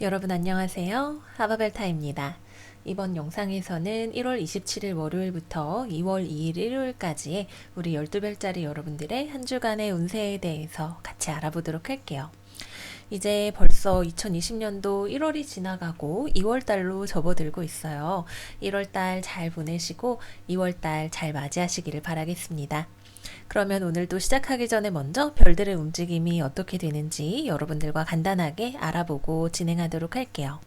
여러분 안녕하세요. 하바벨타입니다. 이번 영상에서는 1월 27일 월요일부터 2월 2일 일요일까지의 우리 12별짜리 여러분들의 한 주간의 운세에 대해서 같이 알아보도록 할게요. 이제 벌써 2020년도 1월이 지나가고 2월달로 접어들고 있어요. 1월달 잘 보내시고 2월달 잘 맞이하시기를 바라겠습니다. 그러면 오늘도 시작하기 전에 먼저 별들의 움직임이 어떻게 되는지 여러분들과 간단하게 알아보고 진행하도록 할게요.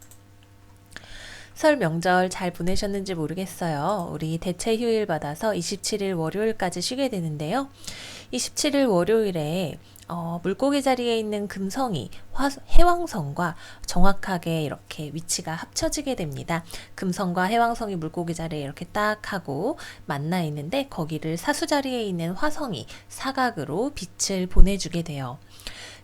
설 명절 잘 보내셨는지 모르겠어요. 우리 대체 휴일 받아서 27일 월요일까지 쉬게 되는데요. 27일 월요일에 물고기 자리에 있는 금성이 해왕성과 정확하게 이렇게 위치가 합쳐지게 됩니다. 금성과 해왕성이 물고기 자리에 이렇게 딱 하고 만나 있는데 거기를 사수 자리에 있는 화성이 사각으로 빛을 보내주게 돼요.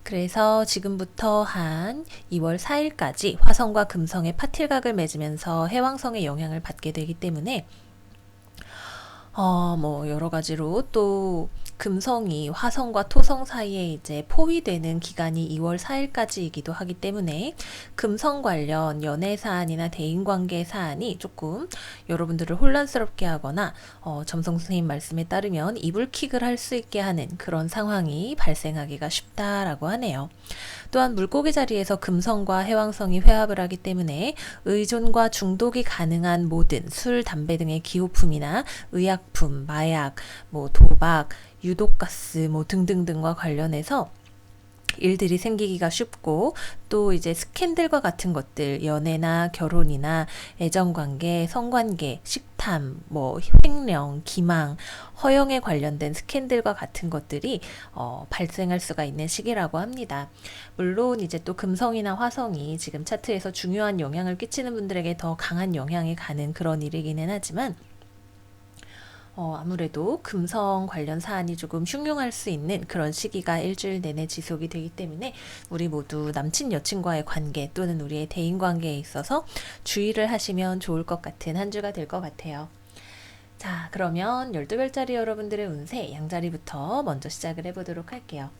그래서 지금부터 한 2월 4일까지 화성과 금성의 파틸각을 맺으면서 해왕성의 영향을 받게 되기 때문에 여러 가지로 또 금성이 화성과 토성 사이에 이제 포위되는 기간이 2월 4일까지이기도 하기 때문에 금성 관련 연애 사안이나 대인 관계 사안이 조금 여러분들을 혼란스럽게 하거나 점성 선생님 말씀에 따르면 이불킥을 할 수 있게 하는 그런 상황이 발생하기가 쉽다라고 하네요. 또한 물고기 자리에서 금성과 해왕성이 회합을 하기 때문에 의존과 중독이 가능한 모든 술, 담배 등의 기호품이나 의약품, 마약, 도박, 유독가스 등등등과 관련해서 일들이 생기기가 쉽고 또 이제 스캔들과 같은 것들 연애나 결혼이나 애정관계, 성관계, 식탐, 횡령, 기망, 허영에 관련된 스캔들과 같은 것들이 발생할 수가 있는 시기라고 합니다. 물론 이제 또 금성이나 화성이 지금 차트에서 중요한 영향을 끼치는 분들에게 더 강한 영향이 가는 그런 일이기는 하지만 아무래도 금성 관련 사안이 조금 흉흉할 수 있는 그런 시기가 일주일 내내 지속이 되기 때문에 우리 모두 남친 여친과의 관계 또는 우리의 대인 관계에 있어서 주의를 하시면 좋을 것 같은 한 주가 될 것 같아요. 자, 그러면 12별짜리 여러분들의 운세 양자리부터 먼저 시작을 해보도록 할게요.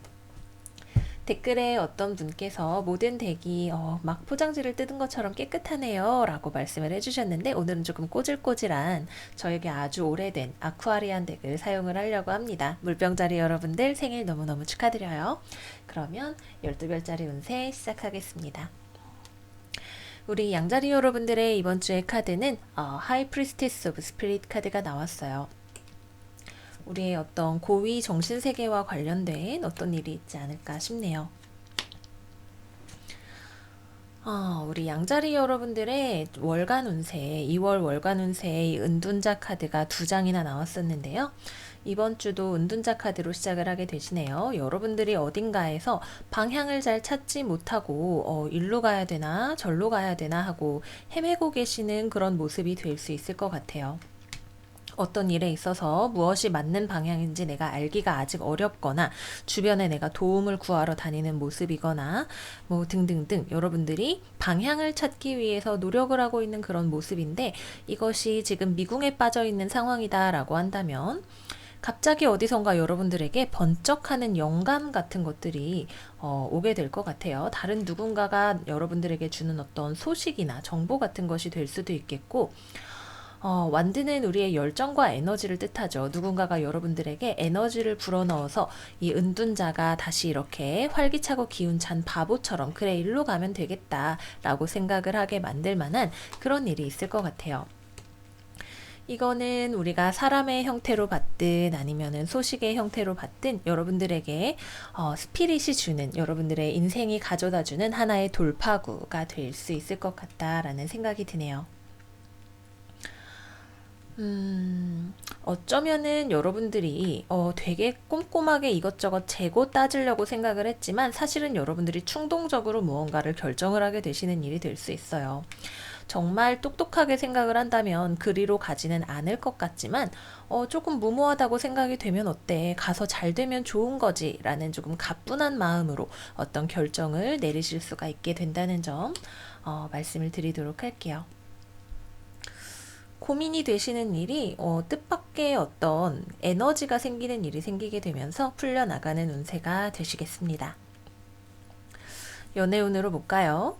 댓글에 어떤 분께서 모든 덱이 막 포장지를 뜯은 것처럼 깨끗하네요 라고 말씀을 해주셨는데 오늘은 조금 꼬질꼬질한 저에게 아주 오래된 아쿠아리안 덱을 사용을 하려고 합니다. 물병자리 여러분들 생일 너무너무 축하드려요. 그러면 12별짜리 운세 시작하겠습니다. 우리 양자리 여러분들의 이번 주의 카드는 하이 프리스티스 오브 스피릿 카드가 나왔어요. 우리의 어떤 고위 정신세계와 관련된 어떤 일이 있지 않을까 싶네요. 우리 양자리 여러분들의 월간 운세, 2월 월간 운세의 은둔자 카드가 2장이나 나왔었는데요. 이번 주도 은둔자 카드로 시작을 하게 되시네요. 여러분들이 어딘가에서 방향을 잘 찾지 못하고 일로 가야 되나 절로 가야 되나 하고 헤매고 계시는 그런 모습이 될 수 있을 것 같아요. 어떤 일에 있어서 무엇이 맞는 방향인지 내가 알기가 아직 어렵거나 주변에 내가 도움을 구하러 다니는 모습이거나 등등등 여러분들이 방향을 찾기 위해서 노력을 하고 있는 그런 모습인데 이것이 지금 미궁에 빠져 있는 상황이다라고 한다면 갑자기 어디선가 여러분들에게 번쩍하는 영감 같은 것들이 오게 될 것 같아요. 다른 누군가가 여러분들에게 주는 어떤 소식이나 정보 같은 것이 될 수도 있겠고 완드는 우리의 열정과 에너지를 뜻하죠. 누군가가 여러분들에게 에너지를 불어넣어서 이 은둔자가 다시 이렇게 활기차고 기운찬 바보처럼 그래 일로 가면 되겠다 라고 생각을 하게 만들 만한 그런 일이 있을 것 같아요. 이거는 우리가 사람의 형태로 받든 아니면은 소식의 형태로 받든 여러분들에게 스피릿이 주는 여러분들의 인생이 가져다주는 하나의 돌파구가 될 수 있을 것 같다라는 생각이 드네요. 어쩌면은 여러분들이 되게 꼼꼼하게 이것저것 재고 따지려고 생각을 했지만 사실은 여러분들이 충동적으로 무언가를 결정을 하게 되시는 일이 될 수 있어요. 정말 똑똑하게 생각을 한다면 그리로 가지는 않을 것 같지만 조금 무모하다고 생각이 되면 어때? 가서 잘 되면 좋은 거지 라는 조금 가뿐한 마음으로 어떤 결정을 내리실 수가 있게 된다는 점 말씀을 드리도록 할게요. 고민이 되시는 일이 뜻밖의 어떤 에너지가 생기는 일이 생기게 되면서 풀려나가는 운세가 되시겠습니다. 연애운으로 볼까요?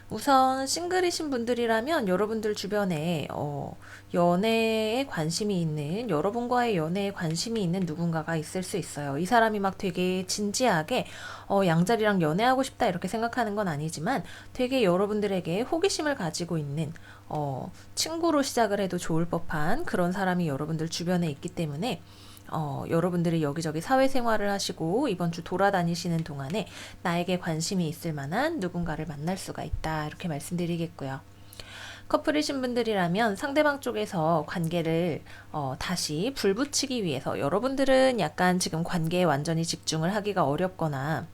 우선 싱글이신 분들이라면 여러분들 주변에 연애에 관심이 있는, 여러분과의 연애에 관심이 있는 누군가가 있을 수 있어요. 이 사람이 막 되게 진지하게 양자리랑 연애하고 싶다 이렇게 생각하는 건 아니지만 되게 여러분들에게 호기심을 가지고 있는 친구로 시작을 해도 좋을 법한 그런 사람이 여러분들 주변에 있기 때문에 여러분들이 여기저기 사회생활을 하시고 이번 주 돌아다니시는 동안에 나에게 관심이 있을 만한 누군가를 만날 수가 있다. 이렇게 말씀드리겠고요. 커플이신 분들이라면 상대방 쪽에서 관계를 다시 불붙이기 위해서 여러분들은 약간 지금 관계에 완전히 집중을 하기가 어렵거나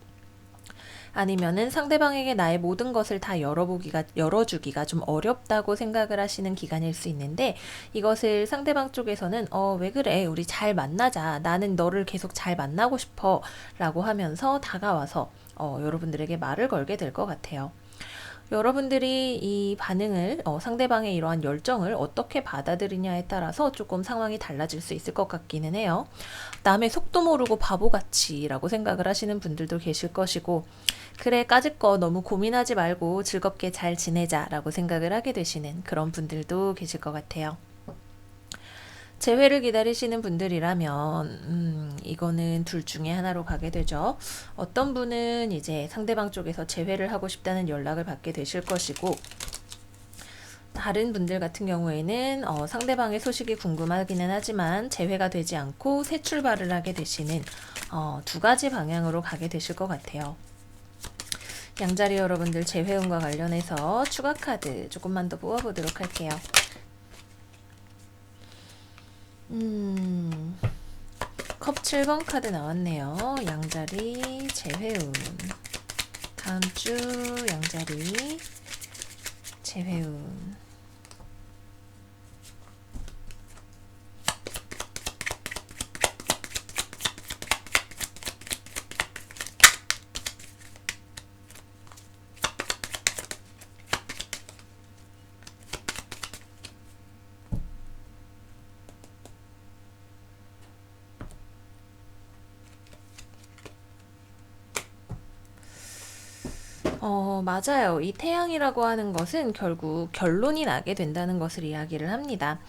아니면은 상대방에게 나의 모든 것을 다 열어주기가 좀 어렵다고 생각을 하시는 기간일 수 있는데 이것을 상대방 쪽에서는 왜 그래? 우리 잘 만나자. 나는 너를 계속 잘 만나고 싶어. 라고 하면서 다가와서 여러분들에게 말을 걸게 될 것 같아요. 여러분들이 이 반응을 상대방의 이러한 열정을 어떻게 받아들이냐에 따라서 조금 상황이 달라질 수 있을 것 같기는 해요. 남의 속도 모르고 바보같이 라고 생각을 하시는 분들도 계실 것이고 그래 까짓거 너무 고민하지 말고 즐겁게 잘 지내자 라고 생각을 하게 되시는 그런 분들도 계실 것 같아요. 재회를 기다리시는 분들이라면 이거는 둘 중에 하나로 가게 되죠. 어떤 분은 이제 상대방 쪽에서 재회를 하고 싶다는 연락을 받게 되실 것이고 다른 분들 같은 경우에는 상대방의 소식이 궁금하기는 하지만 재회가 되지 않고 새 출발을 하게 되시는 두 가지 방향으로 가게 되실 것 같아요. 양자리 여러분들 재회운과 관련해서 추가 카드 조금만 더 뽑아보도록 할게요. 컵 7번 카드 나왔네요. 양자리 재회운. 다음 주 양자리 재회운. 맞아요. 이 태양이라고 하는 것은 결국 결론이 나게 된다는 것을 이야기를 합니다.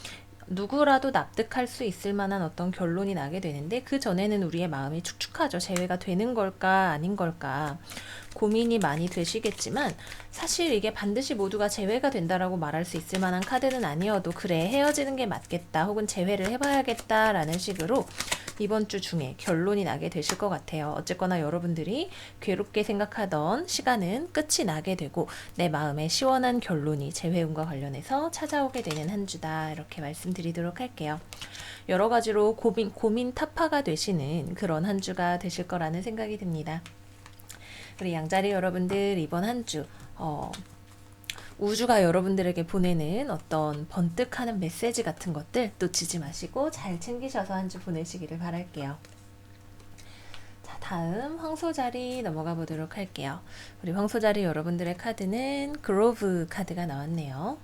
누구라도 납득할 수 있을 만한 어떤 결론이 나게 되는데 그 전에는 우리의 마음이 축축하죠. 재회가 되는 걸까 아닌 걸까 고민이 많이 되시겠지만 사실 이게 반드시 모두가 재회가 된다라고 말할 수 있을 만한 카드는 아니어도 그래 헤어지는 게 맞겠다 혹은 재회를 해봐야겠다라는 식으로 이번 주 중에 결론이 나게 되실 것 같아요. 어쨌거나 여러분들이 괴롭게 생각하던 시간은 끝이 나게 되고 내 마음에 시원한 결론이 재회운과 관련해서 찾아오게 되는 한 주다 이렇게 말씀드리도록 할게요. 여러 가지로 고민 타파가 되시는 그런 한 주가 되실 거라는 생각이 듭니다. 우리 양자리 여러분들 이번 한 주 우주가 여러분들에게 보내는 어떤 번뜩하는 메시지 같은 것들 놓치지 마시고 잘 챙기셔서 한 주 보내시기를 바랄게요. 자, 다음 황소자리 넘어가 보도록 할게요. 우리 황소자리 여러분들의 카드는 그로브 카드가 나왔네요.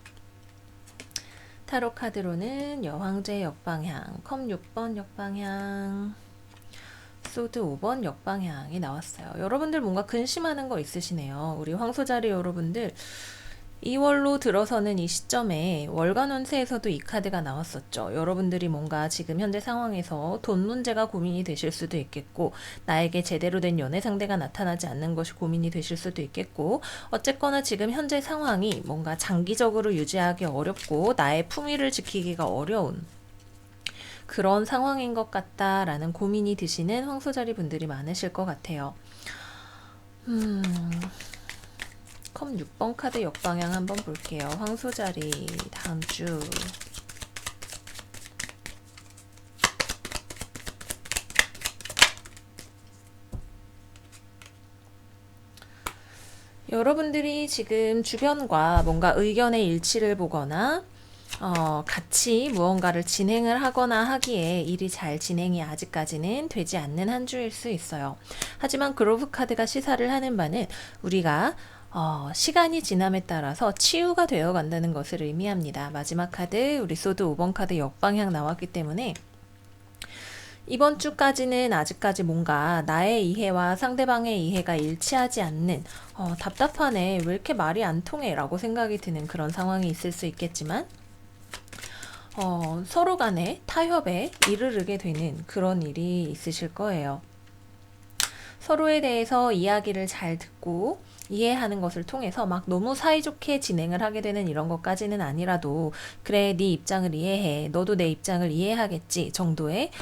타로 카드로는 여왕제 역방향, 컵 6번 역방향, 소드 5번 역방향이 나왔어요. 여러분들 뭔가 근심하는 거 있으시네요. 우리 황소자리 여러분들 2월로 들어서는 이 시점에 월간 운세에서도 이 카드가 나왔었죠. 여러분들이 뭔가 지금 현재 상황에서 돈 문제가 고민이 되실 수도 있겠고 나에게 제대로 된 연애 상대가 나타나지 않는 것이 고민이 되실 수도 있겠고 어쨌거나 지금 현재 상황이 뭔가 장기적으로 유지하기 어렵고 나의 품위를 지키기가 어려운 그런 상황인 것 같다라는 고민이 드시는 황소자리 분들이 많으실 것 같아요. 컵 6번 카드 역방향 한번 볼게요. 황소자리 다음 주 여러분들이 지금 주변과 뭔가 의견의 일치를 보거나 같이 무언가를 진행을 하거나 하기에 일이 잘 진행이 아직까지는 되지 않는 한 주일 수 있어요. 하지만 그로브 카드가 시사를 하는 바는 우리가 시간이 지남에 따라서 치유가 되어 간다는 것을 의미합니다. 마지막 카드 우리 소드 5번 카드 역방향 나왔기 때문에 이번 주까지는 아직까지 뭔가 나의 이해와 상대방의 이해가 일치하지 않는 답답하네, 왜 이렇게 말이 안 통해 라고 생각이 드는 그런 상황이 있을 수 있겠지만 서로 간에 타협에 이르르게 되는 그런 일이 있으실 거예요. 서로에 대해서 이야기를 잘 듣고 이해하는 것을 통해서 막 너무 사이좋게 진행을 하게 되는 이런 것까지는 아니라도, 그래 네 입장을 이해해, 너도 내 입장을 이해하겠지 정도의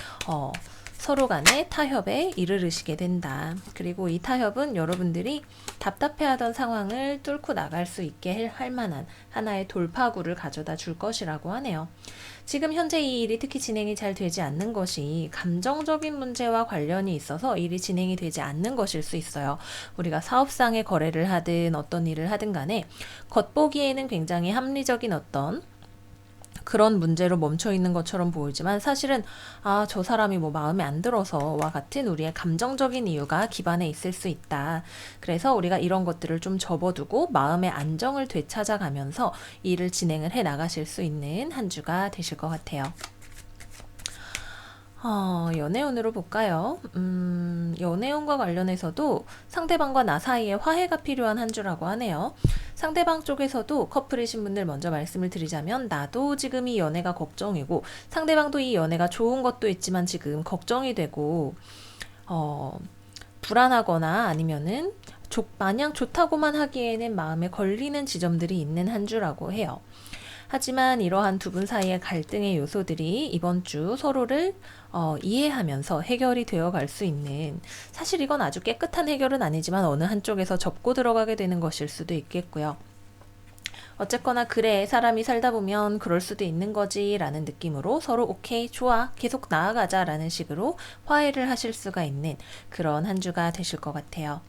서로 간의 타협에 이르르시게 된다. 그리고 이 타협은 여러분들이 답답해하던 상황을 뚫고 나갈 수 있게 할 만한 하나의 돌파구를 가져다 줄 것이라고 하네요. 지금 현재 이 일이 특히 진행이 잘 되지 않는 것이 감정적인 문제와 관련이 있어서 일이 진행이 되지 않는 것일 수 있어요. 우리가 사업상의 거래를 하든 어떤 일을 하든 간에 겉보기에는 굉장히 합리적인 어떤 그런 문제로 멈춰 있는 것처럼 보이지만, 사실은 저 사람이 뭐 마음에 안 들어서와 같은 우리의 감정적인 이유가 기반에 있을 수 있다. 그래서 우리가 이런 것들을 좀 접어두고 마음의 안정을 되찾아가면서 일을 진행을 해 나가실 수 있는 한 주가 되실 것 같아요. 연애운으로 볼까요? 연애운과 관련해서도 상대방과 나 사이에 화해가 필요한 한 주라고 하네요. 상대방 쪽에서도 커플이신 분들 먼저 말씀을 드리자면, 나도 지금 이 연애가 걱정이고 상대방도 이 연애가 좋은 것도 있지만 지금 걱정이 되고 불안하거나 아니면은 마냥 좋다고만 하기에는 마음에 걸리는 지점들이 있는 한 주라고 해요. 하지만 이러한 두 분 사이의 갈등의 요소들이 이번 주 서로를 이해하면서 해결이 되어 갈 수 있는, 사실 이건 아주 깨끗한 해결은 아니지만 어느 한쪽에서 접고 들어가게 되는 것일 수도 있겠고요. 어쨌거나 그래, 사람이 살다 보면 그럴 수도 있는 거지 라는 느낌으로 서로 오케이, 좋아, 계속 나아가자 라는 식으로 화해를 하실 수가 있는 그런 한 주가 되실 것 같아요.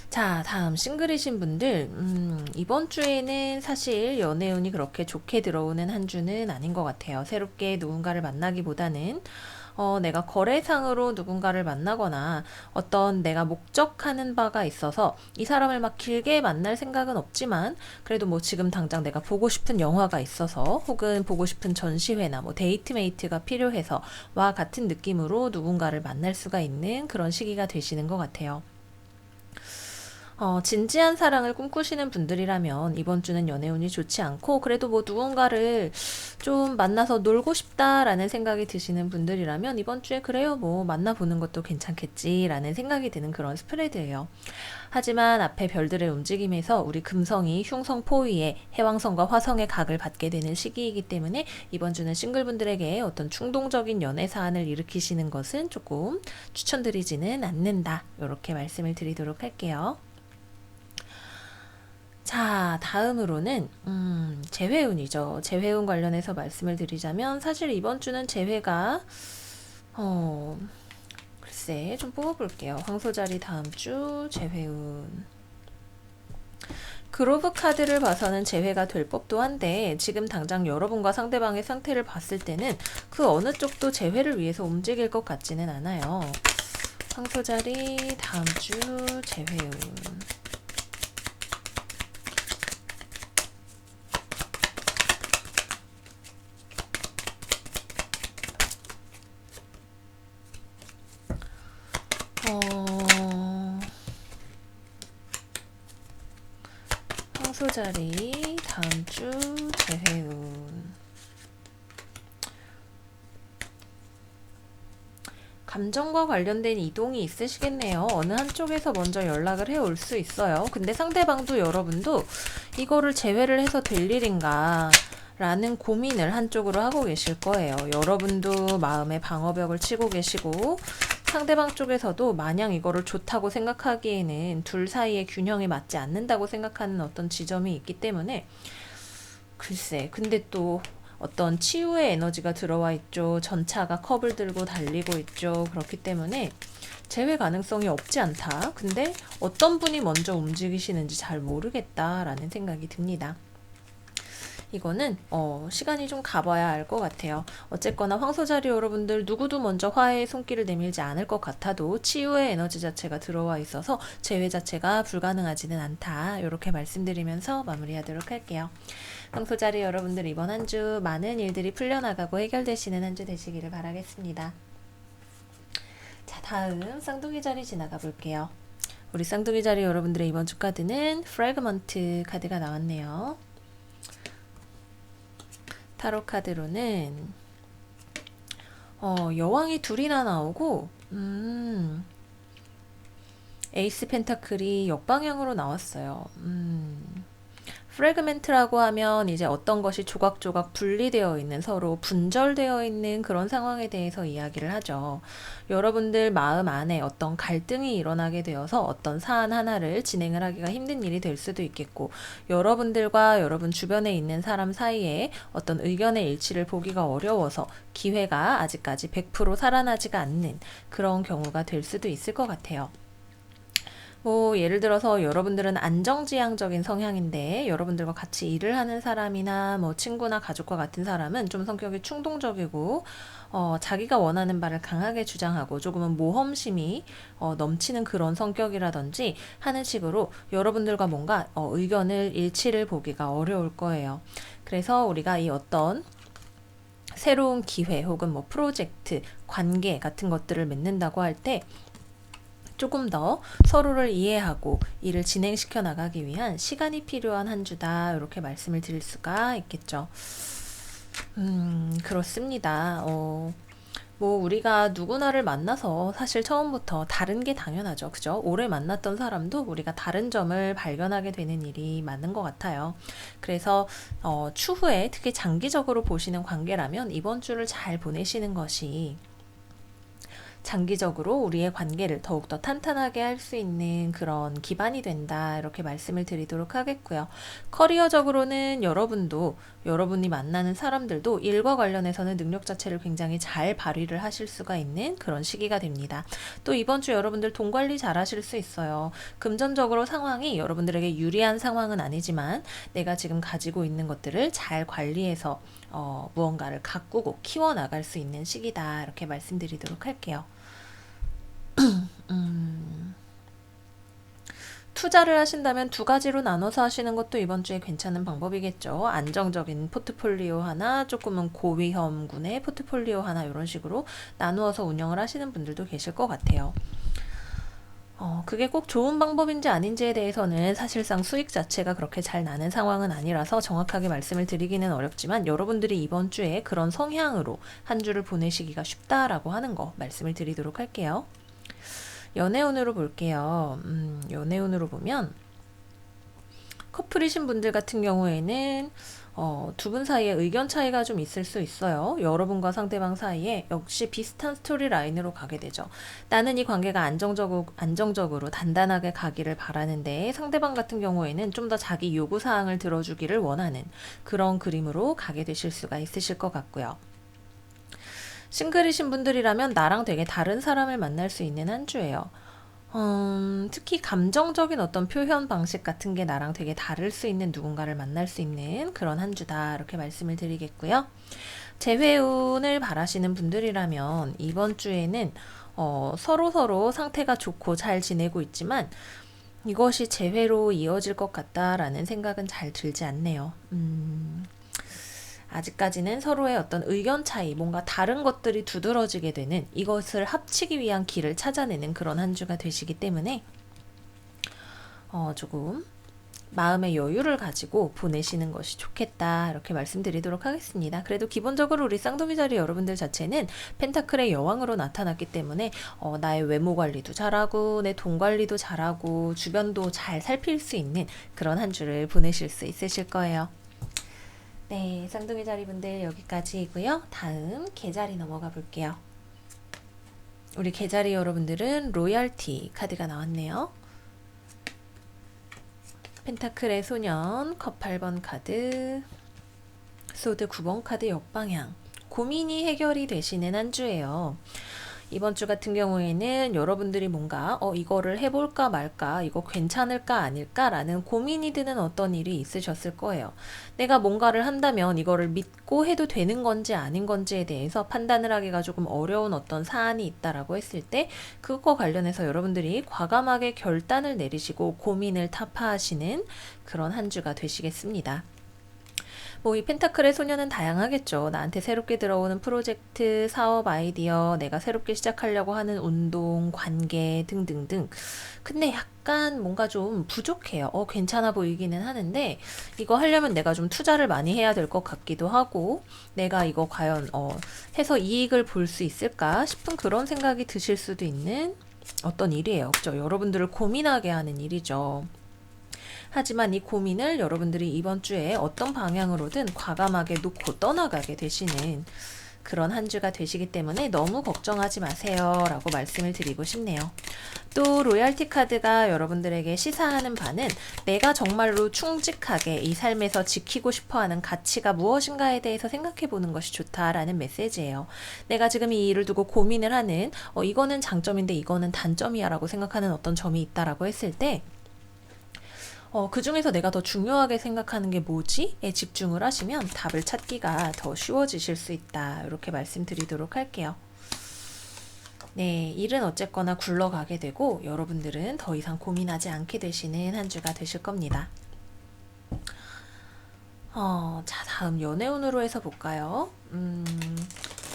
자, 다음 싱글이신 분들, 이번 주에는 사실 연애운이 그렇게 좋게 들어오는 한 주는 아닌 것 같아요. 새롭게 누군가를 만나기보다는 내가 거래상으로 누군가를 만나거나 어떤 내가 목적하는 바가 있어서 이 사람을 막 길게 만날 생각은 없지만, 그래도 뭐 지금 당장 내가 보고 싶은 영화가 있어서 혹은 보고 싶은 전시회나 뭐 데이트메이트가 필요해서와 같은 느낌으로 누군가를 만날 수가 있는 그런 시기가 되시는 것 같아요. 진지한 사랑을 꿈꾸시는 분들이라면 이번 주는 연애운이 좋지 않고, 그래도 뭐 누군가를 좀 만나서 놀고 싶다라는 생각이 드시는 분들이라면 이번 주에 그래요, 뭐 만나보는 것도 괜찮겠지라는 생각이 드는 그런 스프레드예요. 하지만 앞에 별들의 움직임에서 우리 금성이 흉성 포위에 해왕성과 화성의 각을 받게 되는 시기이기 때문에 이번 주는 싱글분들에게 어떤 충동적인 연애 사안을 일으키시는 것은 조금 추천드리지는 않는다, 이렇게 말씀을 드리도록 할게요. 자, 다음으로는 재회운이죠. 재회운 관련해서 말씀을 드리자면, 사실 이번 주는 재회가 글쎄 좀 뽑아볼게요. 황소자리 다음 주 재회운. 그로브 카드를 봐서는 재회가 될 법도 한데, 지금 당장 여러분과 상대방의 상태를 봤을 때는 그 어느 쪽도 재회를 위해서 움직일 것 같지는 않아요. 황소자리 다음 주 재회운. 황소자리 다음 주 재회운. 감정과 관련된 이동이 있으시겠네요. 어느 한쪽에서 먼저 연락을 해올 수 있어요. 근데 상대방도 여러분도 이거를 재회를 해서 될 일인가 라는 고민을 한쪽으로 하고 계실 거예요. 여러분도 마음의 방어벽을 치고 계시고, 상대방 쪽에서도 마냥 이거를 좋다고 생각하기에는 둘 사이의 균형이 맞지 않는다고 생각하는 어떤 지점이 있기 때문에, 글쎄, 근데 또 어떤 치유의 에너지가 들어와 있죠. 전차가 컵을 들고 달리고 있죠. 그렇기 때문에 재회 가능성이 없지 않다. 근데 어떤 분이 먼저 움직이시는지 잘 모르겠다라는 생각이 듭니다. 이거는 시간이 좀 가봐야 알 것 같아요. 어쨌거나 황소자리 여러분들 누구도 먼저 화해의 손길을 내밀지 않을 것 같아도 치유의 에너지 자체가 들어와 있어서 재회 자체가 불가능하지는 않다, 이렇게 말씀드리면서 마무리하도록 할게요. 황소자리 여러분들, 이번 한 주 많은 일들이 풀려나가고 해결되시는 한 주 되시기를 바라겠습니다. 자, 다음 쌍둥이 자리 지나가 볼게요. 우리 쌍둥이 자리 여러분들의 이번 주 카드는 프래그먼트 카드가 나왔네요. 타로 카드로는 여왕이 둘이나 나오고 에이스 펜타클이 역방향으로 나왔어요. 프래그멘트라고 하면 이제 어떤 것이 조각조각 분리되어 있는, 서로 분절되어 있는 그런 상황에 대해서 이야기를 하죠. 여러분들 마음 안에 어떤 갈등이 일어나게 되어서 어떤 사안 하나를 진행을 하기가 힘든 일이 될 수도 있겠고, 여러분들과 여러분 주변에 있는 사람 사이에 어떤 의견의 일치를 보기가 어려워서 기회가 아직까지 100% 살아나지가 않는 그런 경우가 될 수도 있을 것 같아요. 뭐 예를 들어서 여러분들은 안정지향적인 성향인데 여러분들과 같이 일을 하는 사람이나 뭐 친구나 가족과 같은 사람은 좀 성격이 충동적이고 자기가 원하는 바를 강하게 주장하고 조금은 모험심이 넘치는 그런 성격이라든지 하는 식으로 여러분들과 뭔가 의견을 일치를 보기가 어려울 거예요. 그래서 우리가 이 어떤 새로운 기회 혹은 뭐 프로젝트, 관계 같은 것들을 맺는다고 할 때 조금 더 서로를 이해하고 일을 진행시켜 나가기 위한 시간이 필요한 한 주다, 이렇게 말씀을 드릴 수가 있겠죠. 그렇습니다. 뭐 우리가 누구나를 만나서 사실 처음부터 다른 게 당연하죠. 그죠? 오래 만났던 사람도 우리가 다른 점을 발견하게 되는 일이 많은 것 같아요. 그래서 추후에 특히 장기적으로 보시는 관계라면 이번 주를 잘 보내시는 것이 장기적으로 우리의 관계를 더욱더 탄탄하게 할 수 있는 그런 기반이 된다, 이렇게 말씀을 드리도록 하겠고요. 커리어적으로는 여러분도, 여러분이 만나는 사람들도 일과 관련해서는 능력 자체를 굉장히 잘 발휘를 하실 수가 있는 그런 시기가 됩니다. 또 이번 주 여러분들 돈 관리 잘 하실 수 있어요. 금전적으로 상황이 여러분들에게 유리한 상황은 아니지만 내가 지금 가지고 있는 것들을 잘 관리해서 무언가를 가꾸고 키워나갈 수 있는 시기다, 이렇게 말씀드리도록 할게요. 투자를 하신다면 두 가지로 나눠서 하시는 것도 이번 주에 괜찮은 방법이겠죠. 안정적인 포트폴리오 하나, 조금은 고위험군의 포트폴리오 하나, 이런 식으로 나누어서 운영을 하시는 분들도 계실 것 같아요. 그게 꼭 좋은 방법인지 아닌지에 대해서는 사실상 수익 자체가 그렇게 잘 나는 상황은 아니라서 정확하게 말씀을 드리기는 어렵지만, 여러분들이 이번 주에 그런 성향으로 한 주를 보내시기가 쉽다라고 하는 거 말씀을 드리도록 할게요. 연애운으로 볼게요. 연애운으로 보면 커플이신 분들 같은 경우에는 두 분 사이에 의견 차이가 좀 있을 수 있어요. 여러분과 상대방 사이에 역시 비슷한 스토리 라인으로 가게 되죠. 나는 이 관계가 안정적으로 단단하게 가기를 바라는데, 상대방 같은 경우에는 좀 더 자기 요구사항을 들어주기를 원하는 그런 그림으로 가게 되실 수가 있으실 것 같고요. 싱글이신 분들이라면 나랑 되게 다른 사람을 만날 수 있는 한 주예요. 특히 감정적인 어떤 표현 방식 같은 게 나랑 되게 다를 수 있는 누군가를 만날 수 있는 그런 한 주다, 이렇게 말씀을 드리겠고요. 재회운을 바라시는 분들이라면 이번 주에는 서로 상태가 좋고 잘 지내고 있지만 이것이 재회로 이어질 것 같다라는 생각은 잘 들지 않네요. 아직까지는 서로의 어떤 의견 차이, 뭔가 다른 것들이 두드러지게 되는, 이것을 합치기 위한 길을 찾아내는 그런 한 주가 되시기 때문에 조금 마음의 여유를 가지고 보내시는 것이 좋겠다, 이렇게 말씀드리도록 하겠습니다. 그래도 기본적으로 우리 쌍둥이 자리 여러분들 자체는 펜타클의 여왕으로 나타났기 때문에 나의 외모 관리도 잘하고 내 돈 관리도 잘하고 주변도 잘 살필 수 있는 그런 한 주를 보내실 수 있으실 거예요. 네, 쌍둥이 자리분들 여기까지이고요. 다음 개자리 넘어가 볼게요. 우리 개자리 여러분들은 로얄티 카드가 나왔네요. 펜타클의 소년, 컵 8번 카드, 소드 9번 카드 역방향. 고민이 해결이 되시는 한 주예요. 이번 주 같은 경우에는 여러분들이 뭔가 이거를 해볼까 말까, 이거 괜찮을까 아닐까 라는 고민이 드는 어떤 일이 있으셨을 거예요. 내가 뭔가를 한다면 이거를 믿고 해도 되는 건지 아닌 건지에 대해서 판단을 하기가 조금 어려운 어떤 사안이 있다라고 했을 때, 그것과 관련해서 여러분들이 과감하게 결단을 내리시고 고민을 타파하시는 그런 한 주가 되시겠습니다. 뭐 이 펜타클의 소녀는 다양하겠죠. 나한테 새롭게 들어오는 프로젝트, 사업 아이디어, 내가 새롭게 시작하려고 하는 운동, 관계 등등등. 근데 약간 뭔가 좀 부족해요. 괜찮아 보이기는 하는데 이거 하려면 내가 좀 투자를 많이 해야 될 것 같기도 하고 내가 이거 과연 해서 이익을 볼 수 있을까 싶은 그런 생각이 드실 수도 있는 어떤 일이에요. 그죠? 여러분들을 고민하게 하는 일이죠. 하지만 이 고민을 여러분들이 이번 주에 어떤 방향으로든 과감하게 놓고 떠나가게 되시는 그런 한 주가 되시기 때문에 너무 걱정하지 마세요 라고 말씀을 드리고 싶네요. 또 로얄티 카드가 여러분들에게 시사하는 바는 내가 정말로 충직하게 이 삶에서 지키고 싶어하는 가치가 무엇인가에 대해서 생각해 보는 것이 좋다라는 메시지예요. 내가 지금 이 일을 두고 고민을 하는 이거는 장점인데 이거는 단점이야 라고 생각하는 어떤 점이 있다라고 했을 때 그 중에서 내가 더 중요하게 생각하는 게 뭐지?에 집중을 하시면 답을 찾기가 더 쉬워지실 수 있다. 이렇게 말씀드리도록 할게요. 네, 일은 어쨌거나 굴러가게 되고 여러분들은 더 이상 고민하지 않게 되시는 한 주가 되실 겁니다. 자, 다음 연애운으로 해서 볼까요?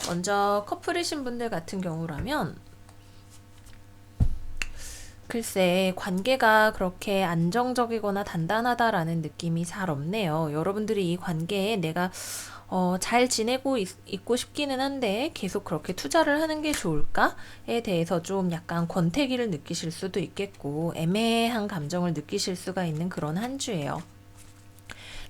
먼저 커플이신 분들 같은 경우라면 글쎄, 관계가 그렇게 안정적이거나 단단하다라는 느낌이 잘 없네요. 여러분들이 이 관계에 내가 잘 지내고 있고 싶기는 한데 계속 그렇게 투자를 하는 게 좋을까에 대해서 좀 약간 권태기를 느끼실 수도 있겠고 애매한 감정을 느끼실 수가 있는 그런 한 주예요.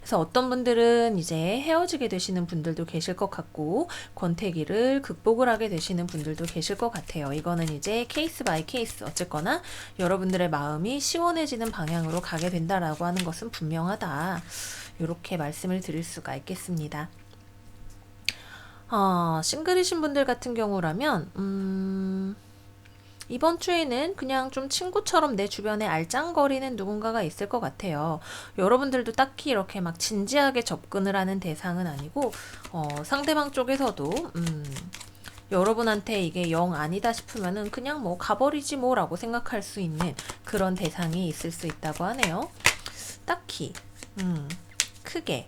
그래서 어떤 분들은 이제 헤어지게 되시는 분들도 계실 것 같고 권태기를 극복을 하게 되시는 분들도 계실 것 같아요. 이거는 이제 케이스 바이 케이스 어쨌거나 여러분들의 마음이 시원해지는 방향으로 가게 된다라고 하는 것은 분명하다. 이렇게 말씀을 드릴 수가 있겠습니다. 싱글이신 분들 같은 경우라면 이번 주에는 그냥 좀 친구처럼 내 주변에 알짱거리는 누군가가 있을 것 같아요. 여러분들도 딱히 이렇게 막 진지하게 접근을 하는 대상은 아니고 상대방 쪽에서도 여러분한테 이게 영 아니다 싶으면은 그냥 뭐 가버리지 뭐라고 생각할 수 있는 그런 대상이 있을 수 있다고 하네요. 딱히 크게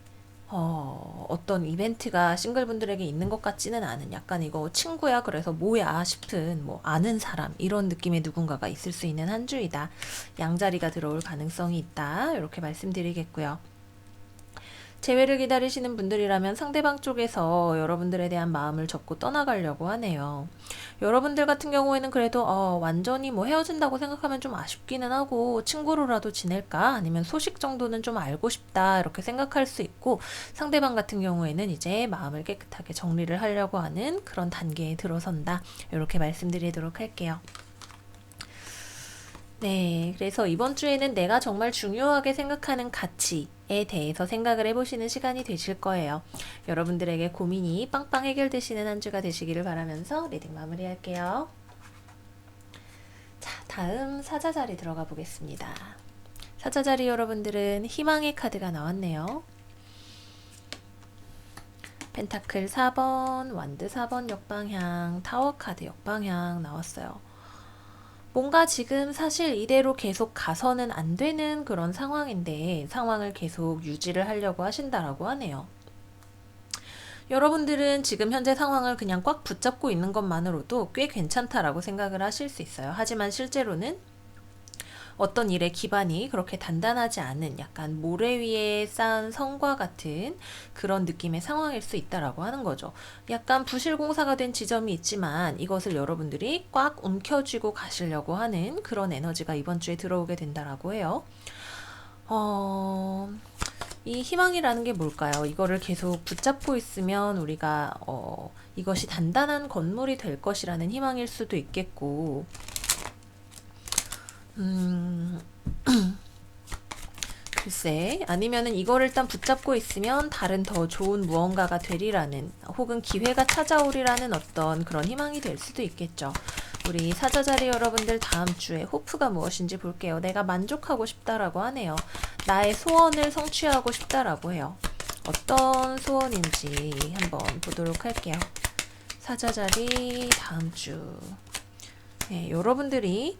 어떤 이벤트가 싱글분들에게 있는 것 같지는 않은 약간 이거 친구야 그래서 뭐야 싶은 뭐 아는 사람 이런 느낌의 누군가가 있을 수 있는 한 주이다. 양자리가 들어올 가능성이 있다. 이렇게 말씀드리겠고요. 재회를 기다리시는 분들이라면 상대방 쪽에서 여러분들에 대한 마음을 접고 떠나가려고 하네요. 여러분들 같은 경우에는 그래도 완전히 뭐 헤어진다고 생각하면 좀 아쉽기는 하고 친구로라도 지낼까 아니면 소식 정도는 좀 알고 싶다 이렇게 생각할 수 있고 상대방 같은 경우에는 이제 마음을 깨끗하게 정리를 하려고 하는 그런 단계에 들어선다 이렇게 말씀드리도록 할게요. 네, 그래서 이번 주에는 내가 정말 중요하게 생각하는 가치에 대해서 생각을 해보시는 시간이 되실 거예요. 여러분들에게 고민이 빵빵 해결되시는 한 주가 되시기를 바라면서 리딩 마무리할게요. 자, 다음 사자 자리 들어가 보겠습니다. 사자 자리 여러분들은 희망의 카드가 나왔네요. 펜타클 4번, 완드 4번 역방향, 타워 카드 역방향 나왔어요. 뭔가 지금 사실 이대로 계속 가서는 안 되는 그런 상황인데 상황을 계속 유지를 하려고 하신다라고 하네요. 여러분들은 지금 현재 상황을 그냥 꽉 붙잡고 있는 것만으로도 꽤 괜찮다라고 생각을 하실 수 있어요. 하지만 실제로는 어떤 일의 기반이 그렇게 단단하지 않은 약간 모래 위에 쌓은 성과 같은 그런 느낌의 상황일 수 있다라고 하는 거죠. 약간 부실공사가 된 지점이 있지만 이것을 여러분들이 꽉 움켜쥐고 가시려고 하는 그런 에너지가 이번 주에 들어오게 된다라고 해요. 이 희망이라는 게 뭘까요? 이거를 계속 붙잡고 있으면 우리가 이것이 단단한 건물이 될 것이라는 희망일 수도 있겠고 글쎄 아니면은 이거를 일단 붙잡고 있으면 다른 더 좋은 무언가가 되리라는 혹은 기회가 찾아오리라는 어떤 그런 희망이 될 수도 있겠죠. 우리 사자자리 여러분들 다음 주에 호프가 무엇인지 볼게요. 내가 만족하고 싶다라고 하네요. 나의 소원을 성취하고 싶다라고 해요. 어떤 소원인지 한번 보도록 할게요. 사자자리 다음 주 네, 여러분들이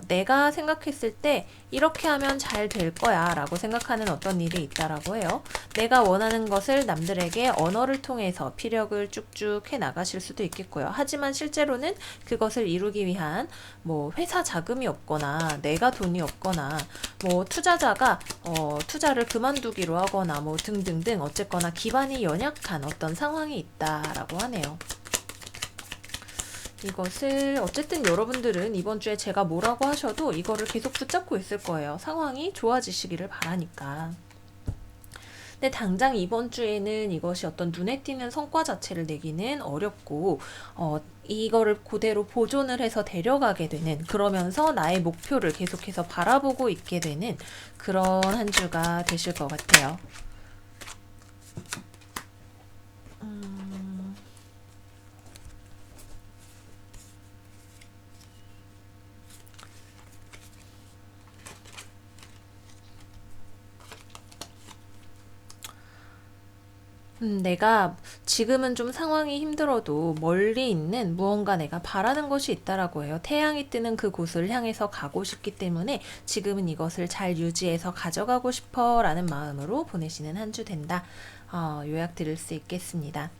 내가 생각했을 때 이렇게 하면 잘 될 거야 라고 생각하는 어떤 일이 있다라고 해요. 내가 원하는 것을 남들에게 언어를 통해서 피력을 쭉쭉 해 나가실 수도 있겠고요. 하지만 실제로는 그것을 이루기 위한 뭐 회사 자금이 없거나 내가 돈이 없거나 뭐 투자자가 투자를 그만두기로 하거나 뭐 등등등 어쨌거나 기반이 연약한 어떤 상황이 있다라고 하네요. 이것을 어쨌든 여러분들은 이번 주에 제가 뭐라고 하셔도 이거를 계속 붙잡고 있을 거예요. 상황이 좋아지시기를 바라니까. 근데 당장 이번 주에는 이것이 어떤 눈에 띄는 성과 자체를 내기는 어렵고 이거를 그대로 보존을 해서 데려가게 되는, 그러면서 나의 목표를 계속해서 바라보고 있게 되는 그런 한 주가 되실 것 같아요. 내가 지금은 좀 상황이 힘들어도 멀리 있는 무언가 내가 바라는 것이 있다라고 해요. 태양이 뜨는 그곳을 향해서 가고 싶기 때문에 지금은 이것을 잘 유지해서 가져가고 싶어 라는 마음으로 보내시는 한 주 된다. 요약 드릴 수 있겠습니다.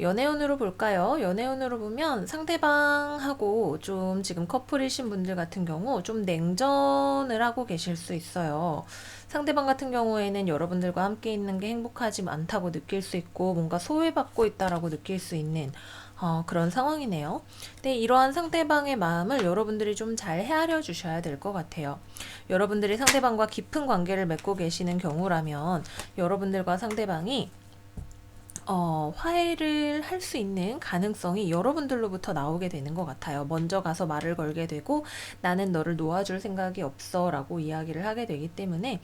연애운으로 볼까요? 연애운으로 보면 상대방하고 좀 지금 커플이신 분들 같은 경우 좀 냉전을 하고 계실 수 있어요. 상대방 같은 경우에는 여러분들과 함께 있는 게 행복하지 않다고 느낄 수 있고 뭔가 소외받고 있다라고 느낄 수 있는 그런 상황이네요. 근데 이러한 상대방의 마음을 여러분들이 좀 잘 헤아려 주셔야 될 것 같아요. 여러분들이 상대방과 깊은 관계를 맺고 계시는 경우라면 여러분들과 상대방이 화해를 할 수 있는 가능성이 여러분들로부터 나오게 되는 것 같아요. 먼저 가서 말을 걸게 되고 나는 너를 놓아줄 생각이 없어 라고 이야기를 하게 되기 때문에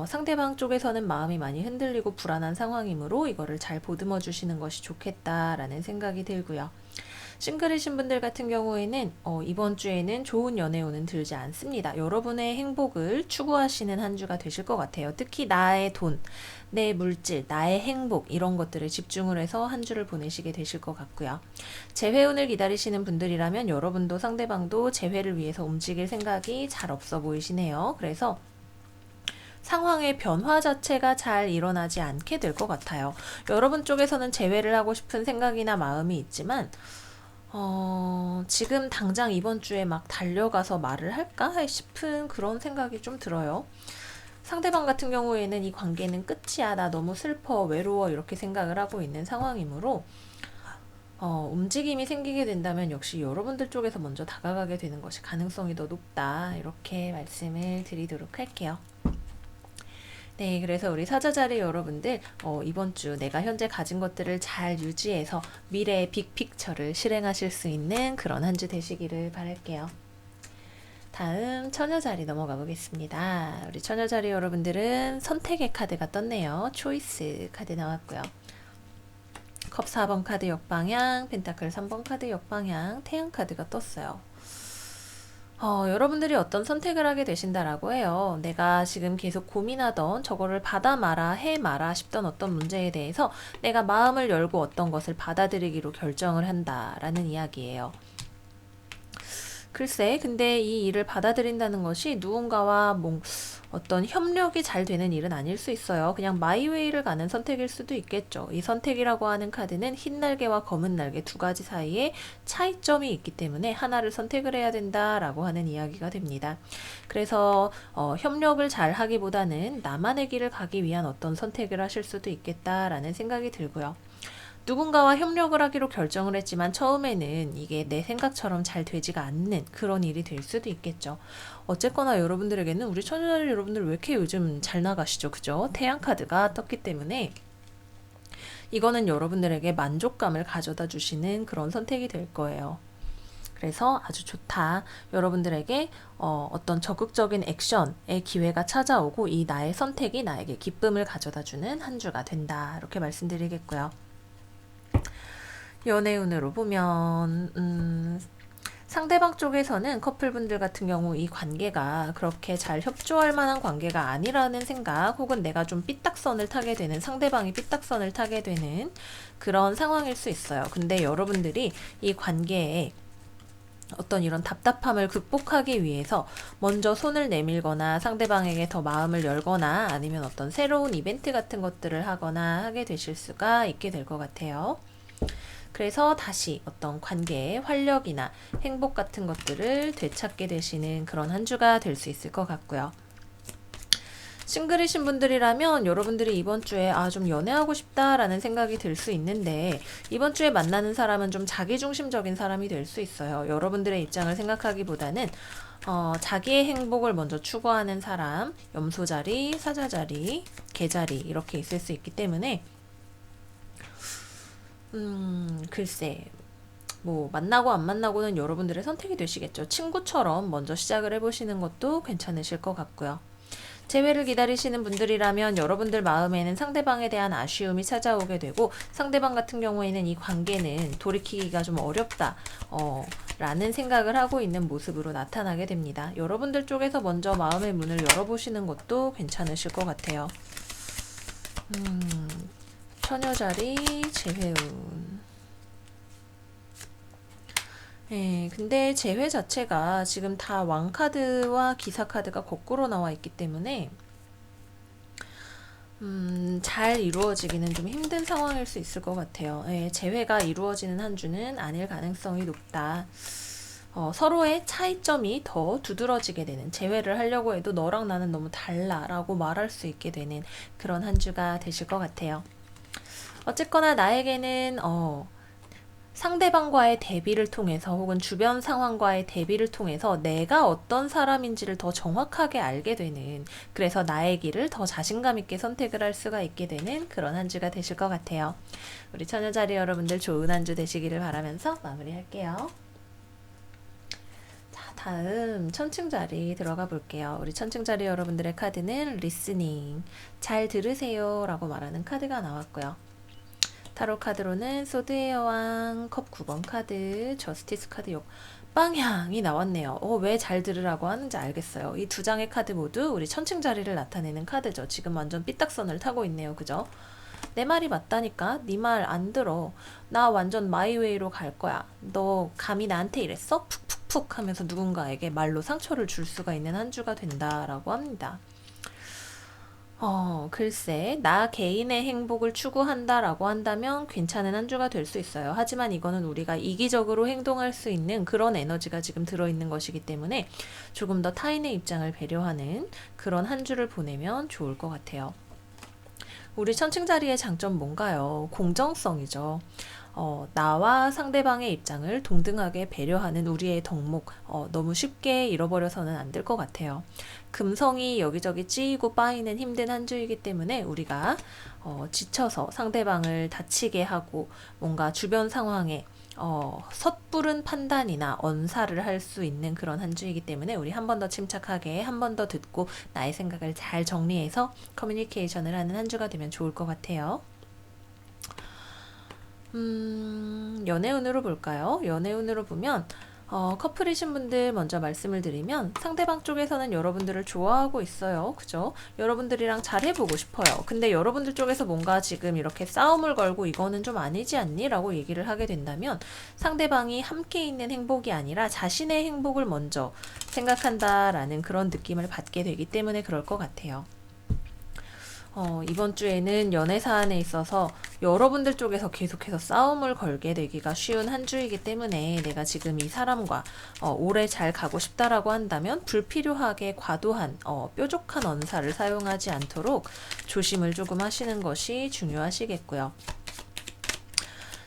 상대방 쪽에서는 마음이 많이 흔들리고 불안한 상황이므로 이거를 잘 보듬어 주시는 것이 좋겠다라는 생각이 들고요. 싱글이신 분들 같은 경우에는 이번 주에는 좋은 연애운은 들지 않습니다. 여러분의 행복을 추구하시는 한 주가 되실 것 같아요. 특히 나의 돈, 내 물질, 나의 행복 이런 것들을 집중을 해서 한 주를 보내시게 되실 것 같고요. 재회운을 기다리시는 분들이라면 여러분도 상대방도 재회를 위해서 움직일 생각이 잘 없어 보이시네요. 그래서 상황의 변화 자체가 잘 일어나지 않게 될 것 같아요. 여러분 쪽에서는 재회를 하고 싶은 생각이나 마음이 있지만 지금 당장 이번 주에 막 달려가서 말을 할까 싶은 그런 생각이 좀 들어요. 상대방 같은 경우에는 이 관계는 끝이야, 나 너무 슬퍼, 외로워 이렇게 생각을 하고 있는 상황이므로 움직임이 생기게 된다면 역시 여러분들 쪽에서 먼저 다가가게 되는 것이 가능성이 더 높다, 이렇게 말씀을 드리도록 할게요. 네, 그래서 우리 사자자리 여러분들 이번 주 내가 현재 가진 것들을 잘 유지해서 미래의 빅픽처를 실행하실 수 있는 그런 한 주 되시기를 바랄게요. 다음 처녀자리 넘어가 보겠습니다. 우리 처녀자리 여러분들은 선택의 카드가 떴네요. 초이스 카드 나왔고요. 컵 4번 카드 역방향, 펜타클 3번 카드 역방향, 태양 카드가 떴어요. 여러분들이 어떤 선택을 하게 되신다라고 해요. 내가 지금 계속 고민하던 저거를 받아 마라, 해 마라 싶던 어떤 문제에 대해서 내가 마음을 열고 어떤 것을 받아들이기로 결정을 한다라는 이야기예요. 글쎄, 근데 이 일을 받아들인다는 것이 누군가와 어떤 협력이 잘 되는 일은 아닐 수 있어요. 그냥 마이웨이를 가는 선택일 수도 있겠죠. 이 선택이라고 하는 카드는 흰 날개와 검은 날개 두 가지 사이에 차이점이 있기 때문에 하나를 선택을 해야 된다라고 하는 이야기가 됩니다. 그래서 협력을 잘 하기보다는 나만의 길을 가기 위한 어떤 선택을 하실 수도 있겠다라는 생각이 들고요. 누군가와 협력을 하기로 결정을 했지만 처음에는 이게 내 생각처럼 잘 되지가 않는 그런 일이 될 수도 있겠죠. 어쨌거나 여러분들에게는 우리 처녀자리 여러분들 왜 이렇게 요즘 잘 나가시죠? 그죠? 태양 카드가 떴기 때문에 이거는 여러분들에게 만족감을 가져다 주시는 그런 선택이 될 거예요. 그래서 아주 좋다. 여러분들에게 어떤 적극적인 액션의 기회가 찾아오고 이 나의 선택이 나에게 기쁨을 가져다 주는 한 주가 된다. 이렇게 말씀드리겠고요. 연애운으로 보면 상대방 쪽에서는 커플분들 같은 경우 이 관계가 그렇게 잘 협조할 만한 관계가 아니라는 생각, 혹은 내가 좀 삐딱선을 타게 되는, 상대방이 삐딱선을 타게 되는 그런 상황일 수 있어요. 근데 여러분들이 이 관계에 어떤 이런 답답함을 극복하기 위해서 먼저 손을 내밀거나 상대방에게 더 마음을 열거나 아니면 어떤 새로운 이벤트 같은 것들을 하거나 하게 되실 수가 있게 될 것 같아요. 그래서 다시 어떤 관계의 활력이나 행복 같은 것들을 되찾게 되시는 그런 한 주가 될 수 있을 것 같고요. 싱글이신 분들이라면 여러분들이 이번 주에 좀 연애하고 싶다라는 생각이 들 수 있는데, 이번 주에 만나는 사람은 좀 자기중심적인 사람이 될 수 있어요. 여러분들의 입장을 생각하기보다는 자기의 행복을 먼저 추구하는 사람, 염소자리, 사자자리, 개자리 이렇게 있을 수 있기 때문에 글쎄, 뭐 만나고 안 만나고는 여러분들의 선택이 되시겠죠. 친구처럼 먼저 시작을 해보시는 것도 괜찮으실 것 같고요. 재회를 기다리시는 분들이라면 여러분들 마음에는 상대방에 대한 아쉬움이 찾아오게 되고, 상대방 같은 경우에는 이 관계는 돌이키기가 좀 어렵다 라는 생각을 하고 있는 모습으로 나타나게 됩니다. 여러분들 쪽에서 먼저 마음의 문을 열어보시는 것도 괜찮으실 것 같아요. 처녀자리, 재회운. 네, 근데 재회 자체가 지금 다 왕카드와 기사카드가 거꾸로 나와 있기 때문에 잘 이루어지기는 좀 힘든 상황일 수 있을 것 같아요. 네, 재회가 이루어지는 한 주는 아닐 가능성이 높다. 서로의 차이점이 더 두드러지게 되는, 재회를 하려고 해도 너랑 나는 너무 달라 라고 말할 수 있게 되는 그런 한 주가 되실 것 같아요. 어쨌거나 나에게는 상대방과의 대비를 통해서 혹은 주변 상황과의 대비를 통해서 내가 어떤 사람인지를 더 정확하게 알게 되는, 그래서 나의 길을 더 자신감 있게 선택을 할 수가 있게 되는 그런 한 주가 되실 것 같아요. 우리 처녀자리 여러분들 좋은 한 주 되시기를 바라면서 마무리할게요. 자, 다음 천칭자리 들어가 볼게요. 우리 천칭자리 여러분들의 카드는 리스닝, 잘 들으세요 라고 말하는 카드가 나왔고요. 타로 카드로는 소드의 여왕, 컵 9번 카드, 저스티스 카드 방향이 나왔네요. 왜 잘 들으라고 하는지 알겠어요. 이 두 장의 카드 모두 우리 천칭자리를 나타내는 카드죠. 지금 완전 삐딱선을 타고 있네요. 그죠? 내 말이 맞다니까? 네 말 안 들어. 나 완전 마이웨이로 갈 거야. 너 감히 나한테 이랬어? 푹푹푹 하면서 누군가에게 말로 상처를 줄 수가 있는 한 주가 된다라고 합니다. 글쎄, 나 개인의 행복을 추구한다라고 한다면 괜찮은 한 주가 될 수 있어요. 하지만 이거는 우리가 이기적으로 행동할 수 있는 그런 에너지가 지금 들어있는 것이기 때문에 조금 더 타인의 입장을 배려하는 그런 한 주를 보내면 좋을 것 같아요. 우리 천칭자리의 장점 뭔가요? 공정성이죠. 나와 상대방의 입장을 동등하게 배려하는 우리의 덕목, 너무 쉽게 잃어버려서는 안 될 것 같아요. 금성이 여기저기 찌이고 빠이는 힘든 한 주이기 때문에 우리가 지쳐서 상대방을 다치게 하고 뭔가 주변 상황에 섣부른 판단이나 언사를 할 수 있는 그런 한 주이기 때문에 우리 한 번 더 침착하게 한 번 더 듣고 나의 생각을 잘 정리해서 커뮤니케이션을 하는 한 주가 되면 좋을 것 같아요. 연애운으로 볼까요? 연애운으로 보면 커플이신 분들 먼저 말씀을 드리면 상대방 쪽에서는 여러분들을 좋아하고 있어요. 그죠? 여러분들이랑 잘 해보고 싶어요. 근데 여러분들 쪽에서 뭔가 지금 이렇게 싸움을 걸고 이거는 좀 아니지 않니? 라고 얘기를 하게 된다면 상대방이 함께 있는 행복이 아니라 자신의 행복을 먼저 생각한다라는 그런 느낌을 받게 되기 때문에 그럴 것 같아요. 이번 주에는 연애 사안에 있어서 여러분들 쪽에서 계속해서 싸움을 걸게 되기가 쉬운 한 주이기 때문에 내가 지금 이 사람과 오래 잘 가고 싶다라고 한다면 불필요하게 과도한 뾰족한 언사를 사용하지 않도록 조심을 조금 하시는 것이 중요하시겠고요.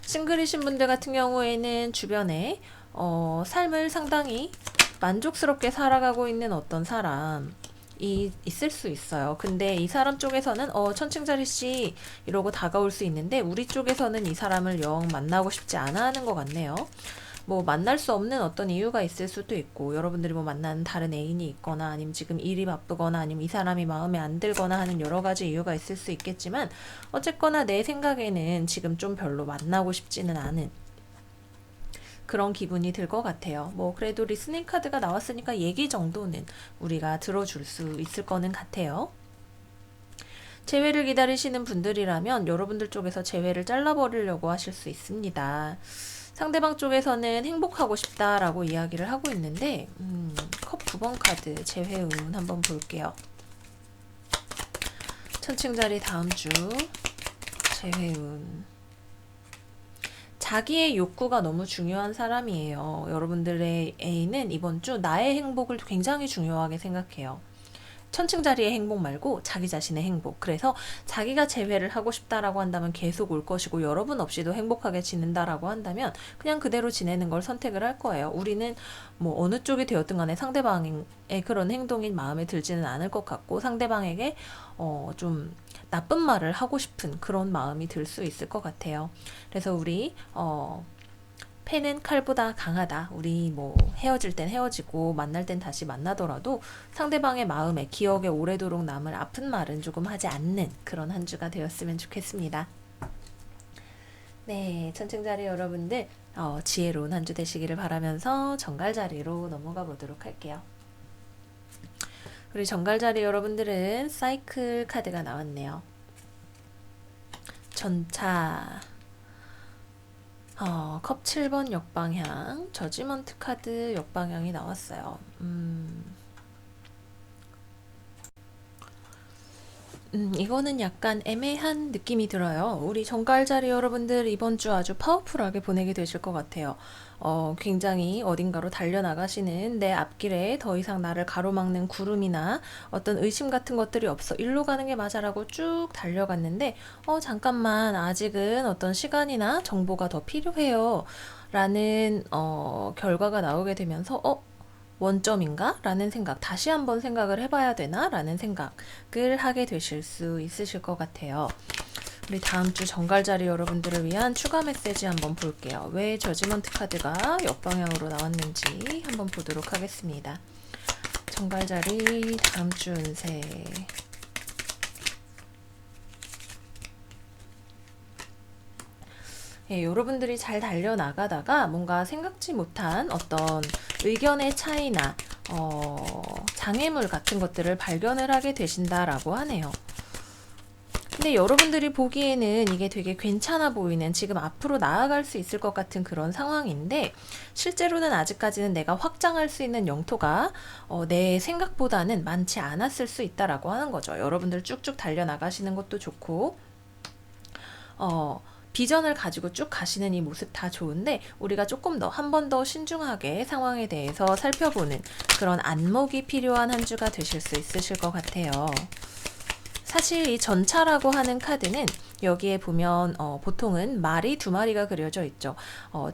싱글이신 분들 같은 경우에는 주변에 삶을 상당히 만족스럽게 살아가고 있는 어떤 사람 있을 수 있어요. 근데 이 사람 쪽에서는 천칭자리 씨 이러고 다가올 수 있는데 우리 쪽에서는 이 사람을 영 만나고 싶지 않아 하는 것 같네요. 뭐 만날 수 없는 어떤 이유가 있을 수도 있고, 여러분들이 뭐 만나는 다른 애인이 있거나 아니면 지금 일이 바쁘거나 아니면 이 사람이 마음에 안 들거나 하는 여러 가지 이유가 있을 수 있겠지만, 어쨌거나 내 생각에는 지금 좀 별로 만나고 싶지는 않은 그런 기분이 들 것 같아요. 뭐 그래도 리스닝 카드가 나왔으니까 얘기 정도는 우리가 들어줄 수 있을 거는 같아요. 재회를 기다리시는 분들이라면 여러분들 쪽에서 재회를 잘라버리려고 하실 수 있습니다. 상대방 쪽에서는 행복하고 싶다라고 이야기를 하고 있는데 컵 9번 카드 재회운 한번 볼게요. 천칭자리 다음 주 재회운. 자기의 욕구가 너무 중요한 사람이에요. 여러분들의 A는 이번 주 나의 행복을 굉장히 중요하게 생각해요. 천칭자리의 행복 말고 자기 자신의 행복. 그래서 자기가 재회를 하고 싶다라고 한다면 계속 올 것이고, 여러분 없이도 행복하게 지낸다라고 한다면 그냥 그대로 지내는 걸 선택을 할 거예요. 우리는 뭐 어느 쪽이 되었든 간에 상대방의 그런 행동이 마음에 들지는 않을 것 같고, 상대방에게 좀 나쁜 말을 하고 싶은 그런 마음이 들 수 있을 것 같아요. 그래서 우리 패는 칼보다 강하다. 우리 뭐 헤어질 땐 헤어지고 만날 땐 다시 만나더라도 상대방의 마음에, 기억에 오래도록 남을 아픈 말은 조금 하지 않는 그런 한 주가 되었으면 좋겠습니다. 네, 천칭자리 여러분들 지혜로운 한 주 되시기를 바라면서 정갈자리로 넘어가 보도록 할게요. 우리 정갈자리 여러분들은 사이클 카드가 나왔네요. 전차, 컵 7번 역방향, 저지먼트 카드 역방향이 나왔어요. 이거는 약간 애매한 느낌이 들어요. 우리 정갈자리 여러분들 이번 주 아주 파워풀하게 보내게 되실 것 같아요. 굉장히 어딘가로 달려나가시는, 내 앞길에 더 이상 나를 가로막는 구름이나 어떤 의심 같은 것들이 없어. 일로 가는 게 맞아라고 쭉 달려갔는데, 잠깐만, 아직은 어떤 시간이나 정보가 더 필요해요. 라는, 결과가 나오게 되면서, 원점인가? 라는 생각, 다시 한번 생각을 해봐야 되나? 라는 생각을 하게 되실 수 있으실 것 같아요. 우리 다음 주 정갈자리 여러분들을 위한 추가 메시지 한번 볼게요. 왜 저지먼트 카드가 역방향으로 나왔는지 한번 보도록 하겠습니다. 정갈자리 다음 주 운세. 예, 여러분들이 잘 달려나가다가 뭔가 생각지 못한 어떤 의견의 차이나 장애물 같은 것들을 발견을 하게 되신다라고 하네요. 근데 여러분들이 보기에는 이게 되게 괜찮아 보이는, 지금 앞으로 나아갈 수 있을 것 같은 그런 상황인데, 실제로는 아직까지는 내가 확장할 수 있는 영토가 내 생각보다는 많지 않았을 수 있다라고 하는 거죠. 여러분들 쭉쭉 달려나가시는 것도 좋고, 비전을 가지고 쭉 가시는 이 모습 다 좋은데, 우리가 조금 더 한 번 더 신중하게 상황에 대해서 살펴보는 그런 안목이 필요한 한 주가 되실 수 있으실 것 같아요. 사실 이 전차라고 하는 카드는 여기에 보면 보통은 말이 두 마리가 그려져 있죠.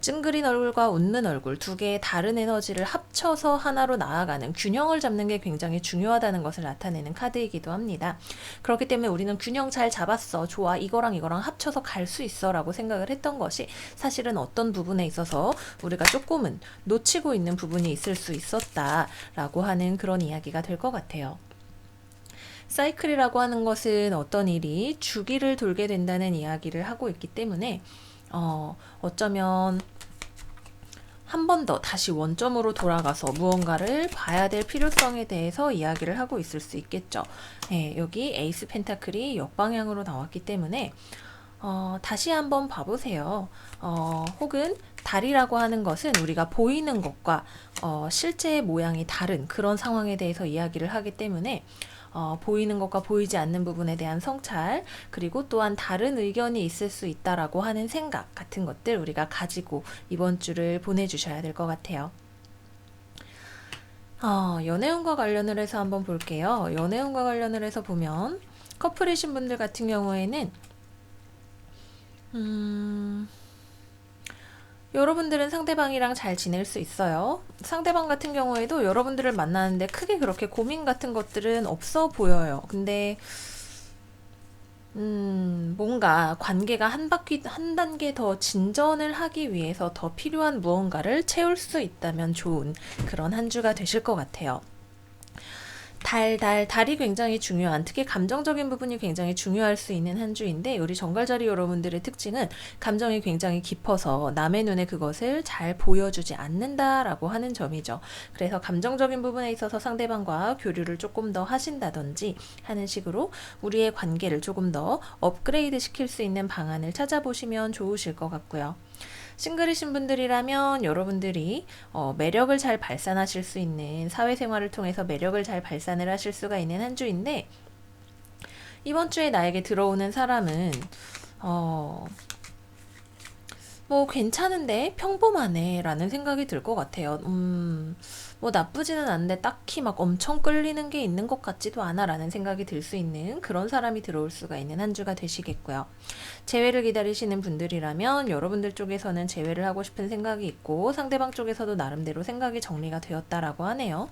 찡그린 얼굴과 웃는 얼굴, 두 개의 다른 에너지를 합쳐서 하나로 나아가는, 균형을 잡는 게 굉장히 중요하다는 것을 나타내는 카드이기도 합니다. 그렇기 때문에 우리는 균형 잘 잡았어, 좋아, 이거랑 이거랑 합쳐서 갈 수 있어 라고 생각을 했던 것이, 사실은 어떤 부분에 있어서 우리가 조금은 놓치고 있는 부분이 있을 수 있었다 라고 하는 그런 이야기가 될 것 같아요. 사이클이라고 하는 것은 어떤 일이 주기를 돌게 된다는 이야기를 하고 있기 때문에 어쩌면 한 번 더 다시 원점으로 돌아가서 무언가를 봐야 될 필요성에 대해서 이야기를 하고 있을 수 있겠죠. 네, 여기 에이스 펜타클이 역방향으로 나왔기 때문에 다시 한번 봐보세요. 혹은 달이라고 하는 것은 우리가 보이는 것과 실제의 모양이 다른 그런 상황에 대해서 이야기를 하기 때문에 보이는 것과 보이지 않는 부분에 대한 성찰, 그리고 또한 다른 의견이 있을 수 있다라고 하는 생각 같은 것들 우리가 가지고 이번 주를 보내주셔야 될 것 같아요. 연애운과 관련을 해서 한번 볼게요. 연애운과 관련을 해서 보면 커플이신 분들 같은 경우에는 여러분들은 상대방이랑 잘 지낼 수 있어요. 상대방 같은 경우에도 여러분들을 만나는데 크게 그렇게 고민 같은 것들은 없어 보여요. 근데 뭔가 관계가 한 단계 더 진전을 하기 위해서 더 필요한 무언가를 채울 수 있다면 좋은 그런 한 주가 되실 것 같아요. 달이 굉장히 중요한, 특히 감정적인 부분이 굉장히 중요할 수 있는 한 주인데, 우리 정갈자리 여러분들의 특징은 감정이 굉장히 깊어서 남의 눈에 그것을 잘 보여주지 않는다라고 하는 점이죠. 그래서 감정적인 부분에 있어서 상대방과 교류를 조금 더 하신다든지 하는 식으로 우리의 관계를 조금 더 업그레이드 시킬 수 있는 방안을 찾아보시면 좋으실 것 같고요. 싱글이신 분들이라면 여러분들이 매력을 잘 발산하실 수 있는, 사회생활을 통해서 매력을 잘 발산을 하실 수가 있는 한 주인데, 이번 주에 나에게 들어오는 사람은 뭐 괜찮은데 평범하네 라는 생각이 들 것 같아요. 뭐 나쁘지는 않은데 딱히 막 엄청 끌리는 게 있는 것 같지도 않아 라는 생각이 들 수 있는 그런 사람이 들어올 수가 있는 한 주가 되시겠고요. 재회를 기다리시는 분들이라면 여러분들 쪽에서는 재회를 하고 싶은 생각이 있고, 상대방 쪽에서도 나름대로 생각이 정리가 되었다라고 하네요.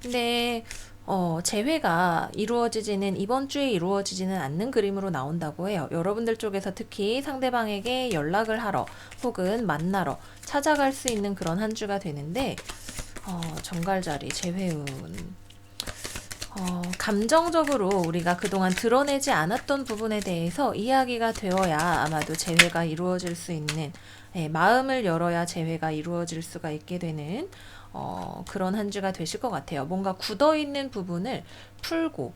근데 재회가 이번 주에 이루어지지는 않는 그림으로 나온다고 해요. 여러분들 쪽에서 특히 상대방에게 연락을 하러 혹은 만나러 찾아갈 수 있는 그런 한 주가 되는데, 정갈자리 재회운, 감정적으로 우리가 그동안 드러내지 않았던 부분에 대해서 이야기가 되어야 아마도 재회가 이루어질 수 있는, 마음을 열어야 재회가 이루어질 수가 있게 되는 그런 한 주가 되실 것 같아요. 뭔가 굳어있는 부분을 풀고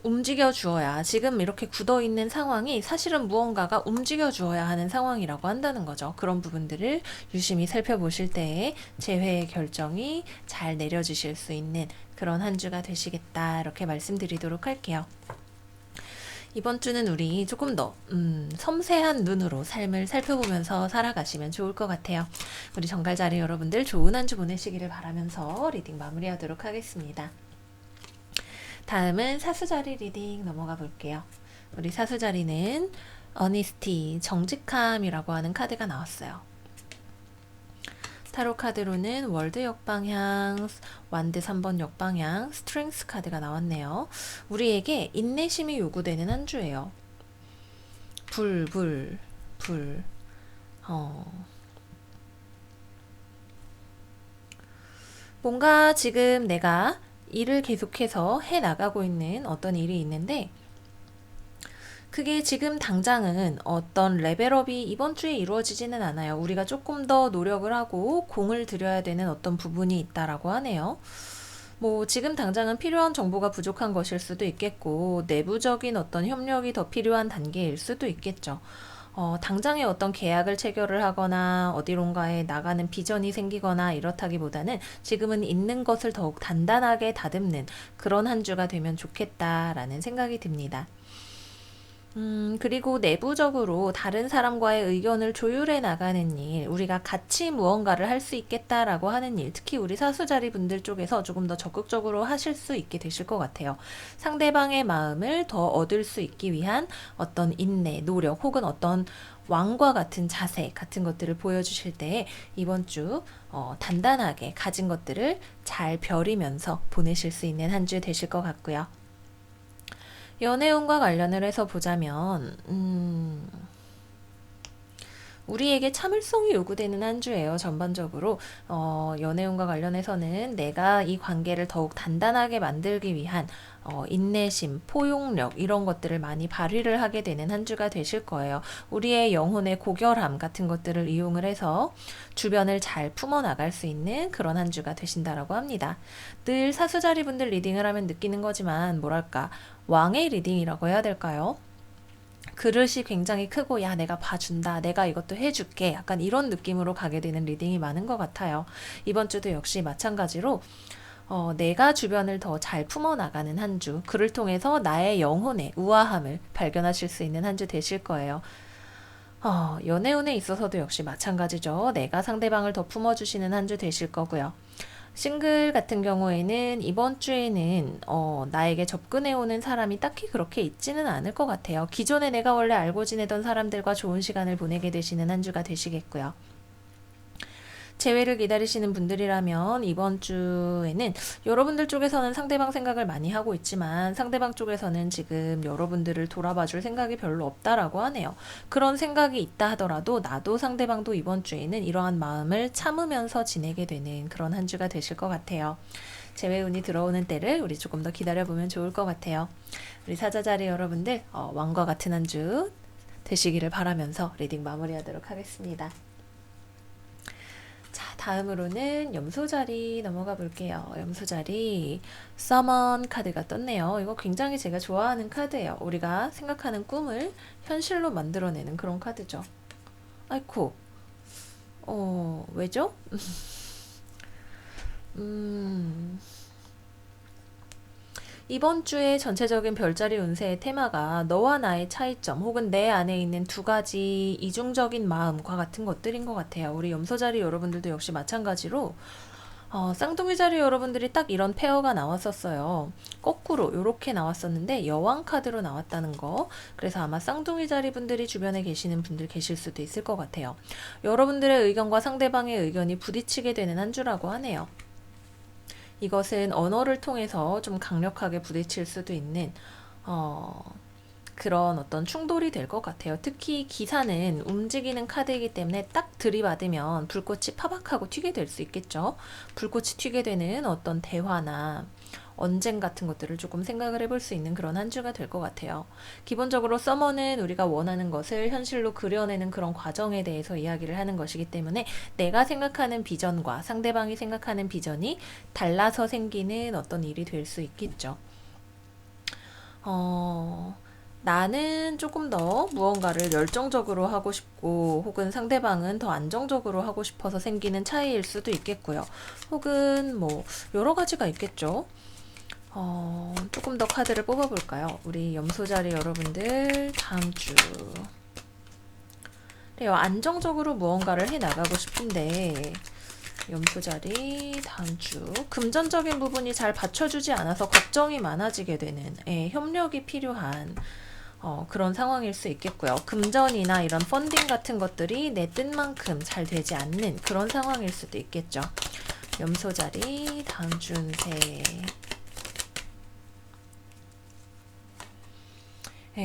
움직여 주어야, 지금 이렇게 굳어 있는 상황이 사실은 무언가가 움직여 주어야 하는 상황이라고 한다는 거죠. 그런 부분들을 유심히 살펴보실 때에 재회의 결정이 잘 내려지실 수 있는 그런 한 주가 되시겠다, 이렇게 말씀드리도록 할게요. 이번 주는 우리 조금 더 섬세한 눈으로 삶을 살펴보면서 살아가시면 좋을 것 같아요. 우리 정갈자리 여러분들 좋은 한 주 보내시기를 바라면서 리딩 마무리하도록 하겠습니다. 다음은 사수자리 리딩 넘어가 볼게요. 우리 사수자리는 어니스티, 정직함이라고 하는 카드가 나왔어요. 타로 카드로는 월드 역방향, 완드 3번 역방향, 스트렝스 카드가 나왔네요. 우리에게 인내심이 요구되는 한 주예요. 불. 뭔가 지금 내가 일을 계속해서 해 나가고 있는 어떤 일이 있는데, 그게 지금 당장은 어떤 레벨업이 이번 주에 이루어지지는 않아요. 우리가 조금 더 노력을 하고 공을 들여야 되는 어떤 부분이 있다라고 하네요. 뭐 지금 당장은 필요한 정보가 부족한 것일 수도 있겠고, 내부적인 어떤 협력이 더 필요한 단계일 수도 있겠죠. 당장에 어떤 계약을 체결을 하거나 어디론가에 나가는 비전이 생기거나 이렇다기보다는 지금은 있는 것을 더욱 단단하게 다듬는 그런 한 주가 되면 좋겠다라는 생각이 듭니다. 그리고 내부적으로 다른 사람과의 의견을 조율해 나가는 일, 우리가 같이 무언가를 할 수 있겠다라고 하는 일, 특히 우리 사수자리 분들 쪽에서 조금 더 적극적으로 하실 수 있게 되실 것 같아요. 상대방의 마음을 더 얻을 수 있기 위한 어떤 인내, 노력, 혹은 어떤 왕과 같은 자세 같은 것들을 보여주실 때 이번 주 단단하게 가진 것들을 잘 벼리면서 보내실 수 있는 한 주 되실 것 같고요. 연애운과 관련을 해서 보자면 우리에게 참을성이 요구되는 한 주예요. 전반적으로 연애운과 관련해서는 내가 이 관계를 더욱 단단하게 만들기 위한 인내심, 포용력 이런 것들을 많이 발휘를 하게 되는 한 주가 되실 거예요. 우리의 영혼의 고결함 같은 것들을 이용을 해서 주변을 잘 품어나갈 수 있는 그런 한 주가 되신다라고 합니다. 늘 사수자리 분들 리딩을 하면 느끼는 거지만, 뭐랄까, 왕의 리딩이라고 해야 될까요? 그릇이 굉장히 크고, 야, 내가 봐준다, 내가 이것도 해줄게, 약간 이런 느낌으로 가게 되는 리딩이 많은 것 같아요. 이번 주도 역시 마찬가지로 내가 주변을 더 잘 품어나가는 한 주, 그를 통해서 나의 영혼의 우아함을 발견하실 수 있는 한 주 되실 거예요. 연애운에 있어서도 역시 마찬가지죠. 내가 상대방을 더 품어주시는 한 주 되실 거고요. 싱글 같은 경우에는 이번 주에는 나에게 접근해오는 사람이 딱히 그렇게 있지는 않을 것 같아요. 기존에 내가 원래 알고 지내던 사람들과 좋은 시간을 보내게 되시는 한 주가 되시겠고요. 재회를 기다리시는 분들이라면 이번 주에는 여러분들 쪽에서는 상대방 생각을 많이 하고 있지만 상대방 쪽에서는 지금 여러분들을 돌아봐 줄 생각이 별로 없다라고 하네요. 그런 생각이 있다 하더라도 나도 상대방도 이번 주에는 이러한 마음을 참으면서 지내게 되는 그런 한 주가 되실 것 같아요. 재회운이 들어오는 때를 우리 조금 더 기다려보면 좋을 것 같아요. 우리 사자자리 여러분들 왕과 같은 한 주 되시기를 바라면서 리딩 마무리하도록 하겠습니다. 자, 다음으로는 염소자리 넘어가 볼게요. 염소자리 서먼 카드가 떴네요. 이거 굉장히 제가 좋아하는 카드예요. 우리가 생각하는 꿈을 현실로 만들어내는 그런 카드죠. 아이쿠, 왜죠? 이번 주의 전체적인 별자리 운세의 테마가 너와 나의 차이점 혹은 내 안에 있는 두 가지 이중적인 마음과 같은 것들인 것 같아요. 우리 염소자리 여러분들도 역시 마찬가지로 쌍둥이 자리 여러분들이 딱 이런 페어가 나왔었어요. 거꾸로 이렇게 나왔었는데 여왕 카드로 나왔다는 거. 그래서 아마 쌍둥이 자리 분들이 주변에 계시는 분들 계실 수도 있을 것 같아요. 여러분들의 의견과 상대방의 의견이 부딪히게 되는 한 주라고 하네요. 이것은 언어를 통해서 좀 강력하게 부딪힐 수도 있는 그런 어떤 충돌이 될 것 같아요. 특히 기사는 움직이는 카드이기 때문에 딱 들이받으면 불꽃이 파박하고 튀게 될 수 있겠죠. 불꽃이 튀게 되는 어떤 대화나 언쟁 같은 것들을 조금 생각을 해볼 수 있는 그런 한 주가 될 것 같아요. 기본적으로 서머는 우리가 원하는 것을 현실로 그려내는 그런 과정에 대해서 이야기를 하는 것이기 때문에 내가 생각하는 비전과 상대방이 생각하는 비전이 달라서 생기는 어떤 일이 될 수 있겠죠. 나는 조금 더 무언가를 열정적으로 하고 싶고 혹은 상대방은 더 안정적으로 하고 싶어서 생기는 차이일 수도 있겠고요. 혹은 뭐 여러 가지가 있겠죠. 조금 더 카드를 뽑아볼까요? 우리 염소자리 여러분들 다음 주 그래요. 안정적으로 무언가를 해나가고 싶은데 염소자리 다음 주 금전적인 부분이 잘 받쳐주지 않아서 걱정이 많아지게 되는 협력이 필요한 그런 상황일 수 있겠고요. 금전이나 이런 펀딩 같은 것들이 내 뜻만큼 잘 되지 않는 그런 상황일 수도 있겠죠. 염소자리 다음 주 운세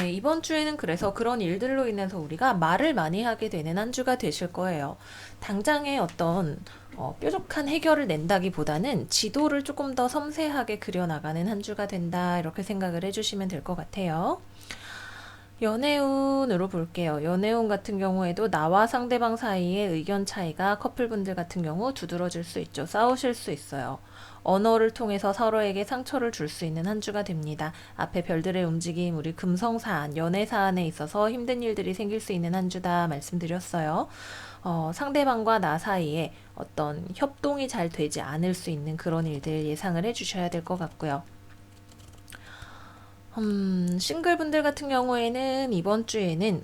이번 주에는 그래서 그런 일들로 인해서 우리가 말을 많이 하게 되는 한 주가 되실 거예요. 당장의 어떤 뾰족한 해결을 낸다기보다는 지도를 조금 더 섬세하게 그려나가는 한 주가 된다 이렇게 생각을 해주시면 될 것 같아요. 연애운으로 볼게요. 연애운 같은 경우에도 나와 상대방 사이의 의견 차이가 커플분들 같은 경우 두드러질 수 있죠. 싸우실 수 있어요. 언어를 통해서 서로에게 상처를 줄 수 있는 한 주가 됩니다. 앞에 별들의 움직임, 우리 금성사안, 연애사안에 있어서 힘든 일들이 생길 수 있는 한 주다 말씀드렸어요. 상대방과 나 사이에 어떤 협동이 잘 되지 않을 수 있는 그런 일들 예상을 해주셔야 될 것 같고요. 싱글분들 같은 경우에는 이번 주에는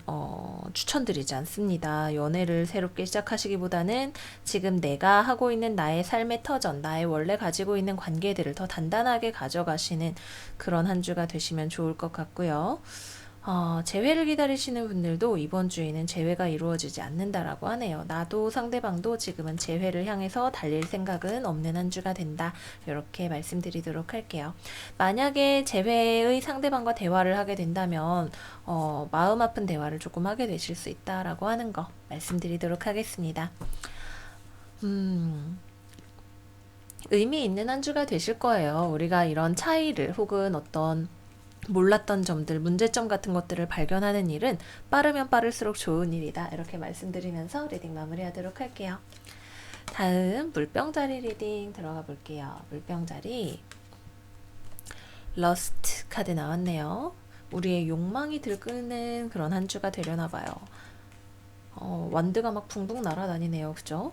추천드리지 않습니다. 연애를 새롭게 시작하시기보다는 지금 내가 하고 있는 나의 삶의 터전, 나의 원래 가지고 있는 관계들을 더 단단하게 가져가시는 그런 한 주가 되시면 좋을 것 같고요. 재회를 기다리시는 분들도 이번 주에는 재회가 이루어지지 않는다라고 하네요. 나도 상대방도 지금은 재회를 향해서 달릴 생각은 없는 한 주가 된다. 이렇게 말씀드리도록 할게요. 만약에 재회의 상대방과 대화를 하게 된다면 마음 아픈 대화를 조금 하게 되실 수 있다라고 하는 거 말씀드리도록 하겠습니다. 의미 있는 한 주가 되실 거예요. 우리가 이런 차이를 혹은 어떤 몰랐던 점들, 문제점 같은 것들을 발견하는 일은 빠르면 빠를수록 좋은 일이다. 이렇게 말씀드리면서 리딩 마무리하도록 할게요. 다음 물병자리 리딩 들어가 볼게요. 물병자리 러스트 카드 나왔네요. 우리의 욕망이 들끓는 그런 한 주가 되려나 봐요. 완드가 막 붕붕 날아다니네요. 그죠?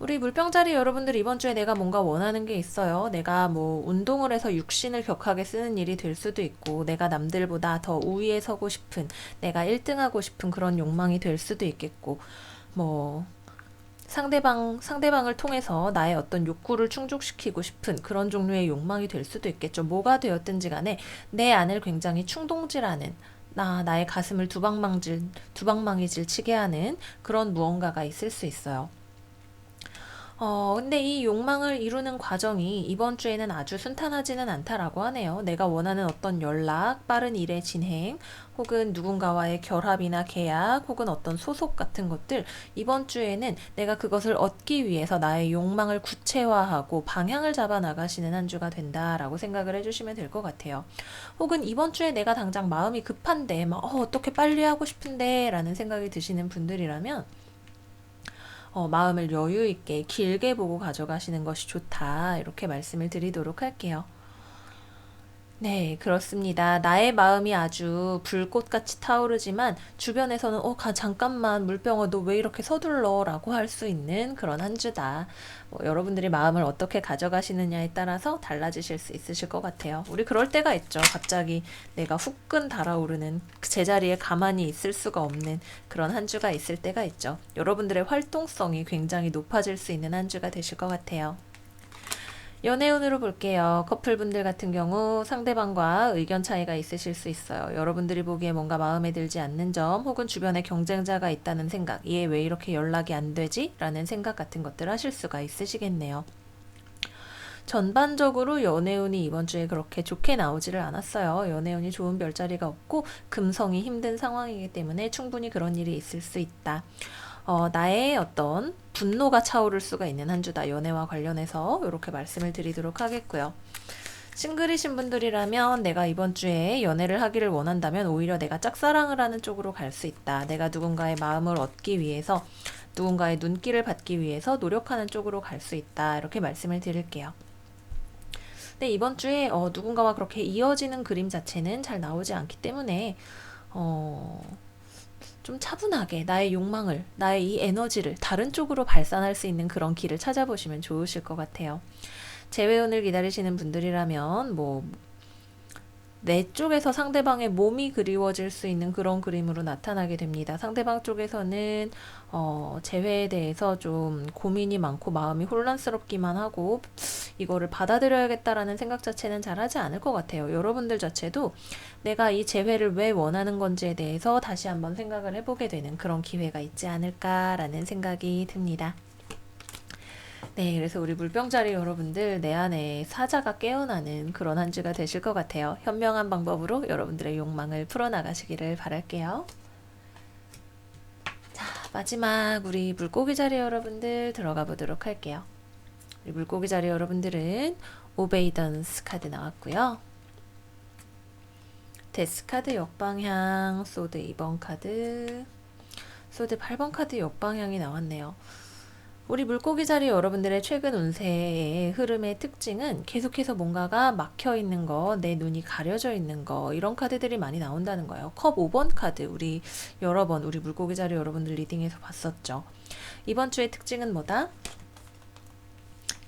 우리 물병자리 여러분들 이번 주에 내가 뭔가 원하는 게 있어요. 내가 뭐 운동을 해서 육신을 격하게 쓰는 일이 될 수도 있고 내가 남들보다 더 우위에 서고 싶은 내가 1등하고 싶은 그런 욕망이 될 수도 있겠고 뭐 상대방을 통해서 나의 어떤 욕구를 충족시키고 싶은 그런 종류의 욕망이 될 수도 있겠죠. 뭐가 되었든지 간에 내 안을 굉장히 충동질하는 나의 가슴을 두방망이질 치게 하는 그런 무언가가 있을 수 있어요. 근데 이 욕망을 이루는 과정이 이번 주에는 아주 순탄하지는 않다라고 하네요. 내가 원하는 어떤 연락, 빠른 일의 진행, 혹은 누군가와의 결합이나 계약, 혹은 어떤 소속 같은 것들, 이번 주에는 내가 그것을 얻기 위해서 나의 욕망을 구체화하고 방향을 잡아 나가시는 한 주가 된다라고 생각을 해주시면 될 것 같아요. 혹은 이번 주에 내가 당장 마음이 급한데, 어떻게 빨리 하고 싶은데, 라는 생각이 드시는 분들이라면, 마음을 여유 있게 길게 보고 가져가시는 것이 좋다. 이렇게 말씀을 드리도록 할게요. 네, 그렇습니다. 나의 마음이 아주 불꽃같이 타오르지만 주변에서는 잠깐만 물병아 너 왜 이렇게 서둘러? 라고 할 수 있는 그런 한 주다. 여러분들이 마음을 어떻게 가져가시느냐에 따라서 달라지실 수 있으실 것 같아요. 우리 그럴 때가 있죠. 갑자기 내가 후끈 달아오르는 그 제자리에 가만히 있을 수가 없는 그런 한 주가 있을 때가 있죠. 여러분들의 활동성이 굉장히 높아질 수 있는 한 주가 되실 것 같아요. 연애운으로 볼게요. 커플분들 같은 경우 상대방과 의견 차이가 있으실 수 있어요. 여러분들이 보기에 뭔가 마음에 들지 않는 점 혹은 주변에 경쟁자가 있다는 생각, 얘 왜 이렇게 연락이 안 되지? 라는 생각 같은 것들 하실 수가 있으시겠네요. 전반적으로 연애운이 이번 주에 그렇게 좋게 나오지를 않았어요. 연애운이 좋은 별자리가 없고 금성이 힘든 상황이기 때문에 충분히 그런 일이 있을 수 있다. 나의 어떤 분노가 차오를 수가 있는 한 주다. 연애와 관련해서 이렇게 말씀을 드리도록 하겠고요. 싱글이신 분들이라면 내가 이번 주에 연애를 하기를 원한다면 오히려 내가 짝사랑을 하는 쪽으로 갈 수 있다. 내가 누군가의 마음을 얻기 위해서 누군가의 눈길을 받기 위해서 노력하는 쪽으로 갈 수 있다. 이렇게 말씀을 드릴게요. 근데 이번 주에 누군가와 그렇게 이어지는 그림 자체는 잘 나오지 않기 때문에 좀 차분하게 나의 욕망을, 나의 이 에너지를 다른 쪽으로 발산할 수 있는 그런 길을 찾아보시면 좋으실 것 같아요. 재회운을 기다리시는 분들이라면 내 쪽에서 상대방의 몸이 그리워질 수 있는 그런 그림으로 나타나게 됩니다. 상대방 쪽에서는 재회에 대해서 좀 고민이 많고 마음이 혼란스럽기만 하고 이거를 받아들여야겠다라는 생각 자체는 잘하지 않을 것 같아요. 여러분들 자체도 내가 이 재회를 왜 원하는 건지에 대해서 다시 한번 생각을 해보게 되는 그런 기회가 있지 않을까라는 생각이 듭니다. 네, 그래서 우리 물병자리 여러분들 내 안에 사자가 깨어나는 그런 한 주가 되실 것 같아요. 현명한 방법으로 여러분들의 욕망을 풀어나가시기를 바랄게요. 자, 마지막 우리 물고기 자리 여러분들 들어가 보도록 할게요. 우리 물고기 자리 여러분들은 오베이던스 카드 나왔고요. 데스 카드 역방향, 소드 2번 카드, 소드 8번 카드 역방향이 나왔네요. 우리 물고기 자리 여러분들의 최근 운세의 흐름의 특징은 계속해서 뭔가가 막혀 있는 거, 내 눈이 가려져 있는 거, 이런 카드들이 많이 나온다는 거예요. 컵 5번 카드, 우리 여러 번 우리 물고기 자리 여러분들 리딩에서 봤었죠. 이번 주의 특징은 뭐다?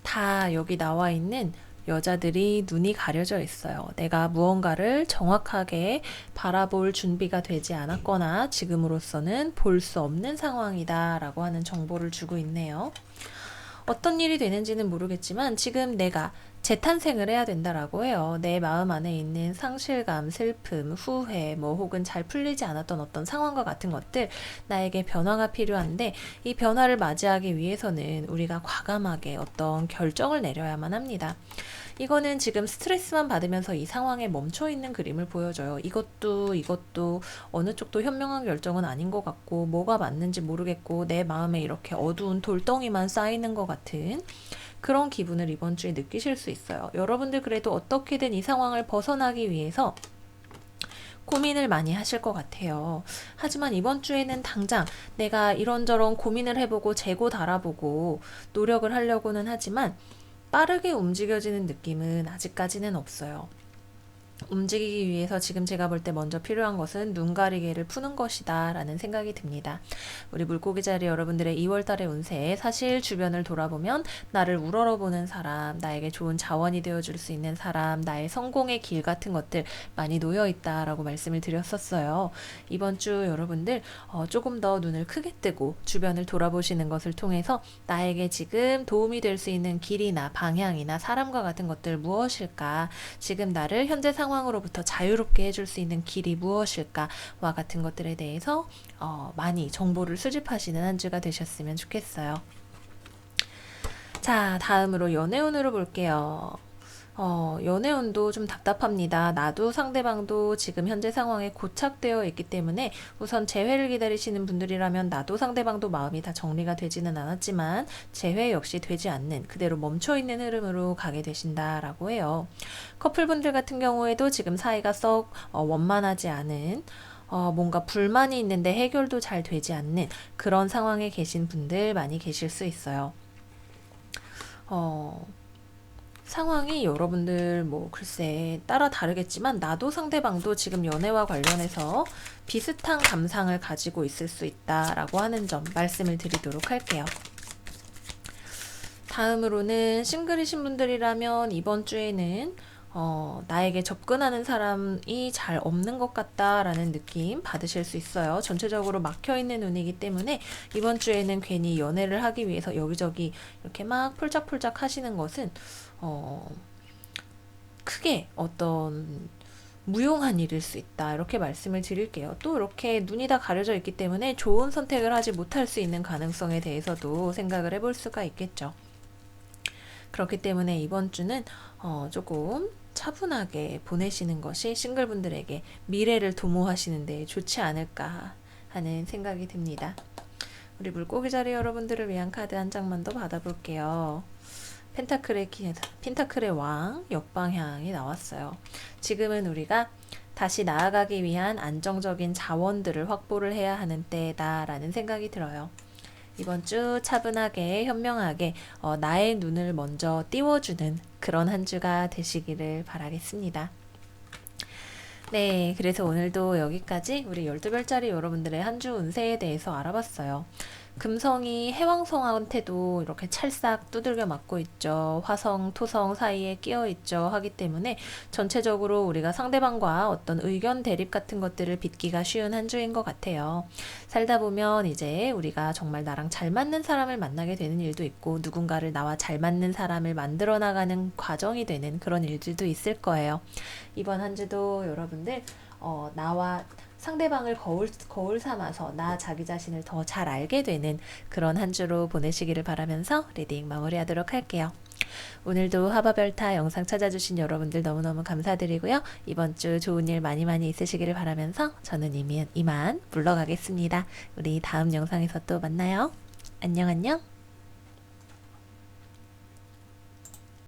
다 여기 나와 있는 여자들이 눈이 가려져 있어요. 내가 무언가를 정확하게 바라볼 준비가 되지 않았거나 지금으로서는 볼 수 없는 상황이다 라고 하는 정보를 주고 있네요. 어떤 일이 되는지는 모르겠지만 지금 내가 재탄생을 해야 된다라고 해요. 내 마음 안에 있는 상실감, 슬픔, 후회, 혹은 잘 풀리지 않았던 어떤 상황과 같은 것들, 나에게 변화가 필요한데 이 변화를 맞이하기 위해서는 우리가 과감하게 어떤 결정을 내려야만 합니다. 이거는 지금 스트레스만 받으면서 이 상황에 멈춰 있는 그림을 보여줘요. 이것도 어느 쪽도 현명한 결정은 아닌 것 같고 뭐가 맞는지 모르겠고 내 마음에 이렇게 어두운 돌덩이만 쌓이는 것 같은 그런 기분을 이번 주에 느끼실 수 있어요. 여러분들 그래도 어떻게든 이 상황을 벗어나기 위해서 고민을 많이 하실 것 같아요. 하지만 이번 주에는 당장 내가 이런저런 고민을 해보고 재고 달아보고 노력을 하려고는 하지만 빠르게 움직여지는 느낌은 아직까지는 없어요. 움직이기 위해서 지금 제가 볼 때 먼저 필요한 것은 눈 가리개를 푸는 것이다 라는 생각이 듭니다. 우리 물고기 자리 여러분들의 2월달의 운세, 사실 주변을 돌아보면 나를 우러러보는 사람, 나에게 좋은 자원이 되어줄 수 있는 사람, 나의 성공의 길 같은 것들 많이 놓여있다 라고 말씀을 드렸었어요. 이번 주 여러분들 조금 더 눈을 크게 뜨고 주변을 돌아보시는 것을 통해서 나에게 지금 도움이 될 수 있는 길이나 방향이나 사람과 같은 것들 무엇일까, 지금 나를 현재 상황 상황으로부터 자유롭게 해줄 수 있는 길이 무엇일까와 같은 것들에 대해서 많이 정보를 수집하시는 한 주가 되셨으면 좋겠어요. 자, 다음으로 연애운으로 볼게요. 연애운도 좀 답답합니다. 나도 상대방도 지금 현재 상황에 고착되어 있기 때문에 우선 재회를 기다리시는 분들이라면 나도 상대방도 마음이 다 정리가 되지는 않았지만 재회 역시 되지 않는 그대로 멈춰있는 흐름으로 가게 되신다라고 해요. 커플분들 같은 경우에도 지금 사이가 썩 원만하지 않은 뭔가 불만이 있는데 해결도 잘 되지 않는 그런 상황에 계신 분들 많이 계실 수 있어요. 상황이 여러분들 뭐 글쎄 따라 다르겠지만 나도 상대방도 지금 연애와 관련해서 비슷한 감상을 가지고 있을 수 있다라고 하는 점 말씀을 드리도록 할게요. 다음으로는 싱글이신 분들이라면 이번 주에는 나에게 접근하는 사람이 잘 없는 것 같다라는 느낌 받으실 수 있어요. 전체적으로 막혀있는 운이기 때문에 이번 주에는 괜히 연애를 하기 위해서 여기저기 이렇게 막 폴짝폴짝 하시는 것은 크게 어떤 무용한 일일 수 있다 이렇게 말씀을 드릴게요. 또 이렇게 눈이 다 가려져 있기 때문에 좋은 선택을 하지 못할 수 있는 가능성에 대해서도 생각을 해볼 수가 있겠죠. 그렇기 때문에 이번 주는 조금 차분하게 보내시는 것이 싱글분들에게 미래를 도모하시는데 좋지 않을까 하는 생각이 듭니다. 우리 물고기 자리 여러분들을 위한 카드 한 장만 더 받아볼게요. 펜타클의 왕 역방향이 나왔어요. 지금은 우리가 다시 나아가기 위한 안정적인 자원들을 확보를 해야 하는 때다라는 생각이 들어요. 이번 주 차분하게 현명하게 나의 눈을 먼저 띄워주는 그런 한 주가 되시기를 바라겠습니다. 네, 그래서 오늘도 여기까지 우리 12별짜리 여러분들의 한 주 운세에 대해서 알아봤어요. 금성이 해왕성한테도 이렇게 찰싹 두들겨 맞고 있죠. 화성, 토성 사이에 끼어 있죠. 하기 때문에 전체적으로 우리가 상대방과 어떤 의견 대립 같은 것들을 빚기가 쉬운 한 주인 것 같아요. 살다 보면 이제 우리가 정말 나랑 잘 맞는 사람을 만나게 되는 일도 있고 누군가를 나와 잘 맞는 사람을 만들어 나가는 과정이 되는 그런 일들도 있을 거예요. 이번 한 주도 여러분들 나와 상대방을 거울 삼아서 나 자기 자신을 더 잘 알게 되는 그런 한 주로 보내시기를 바라면서 리딩 마무리하도록 할게요. 오늘도 하바별타 영상 찾아주신 여러분들 너무너무 감사드리고요. 이번 주 좋은 일 많이 많이 있으시기를 바라면서 저는 이만 물러가겠습니다. 우리 다음 영상에서 또 만나요. 안녕 안녕.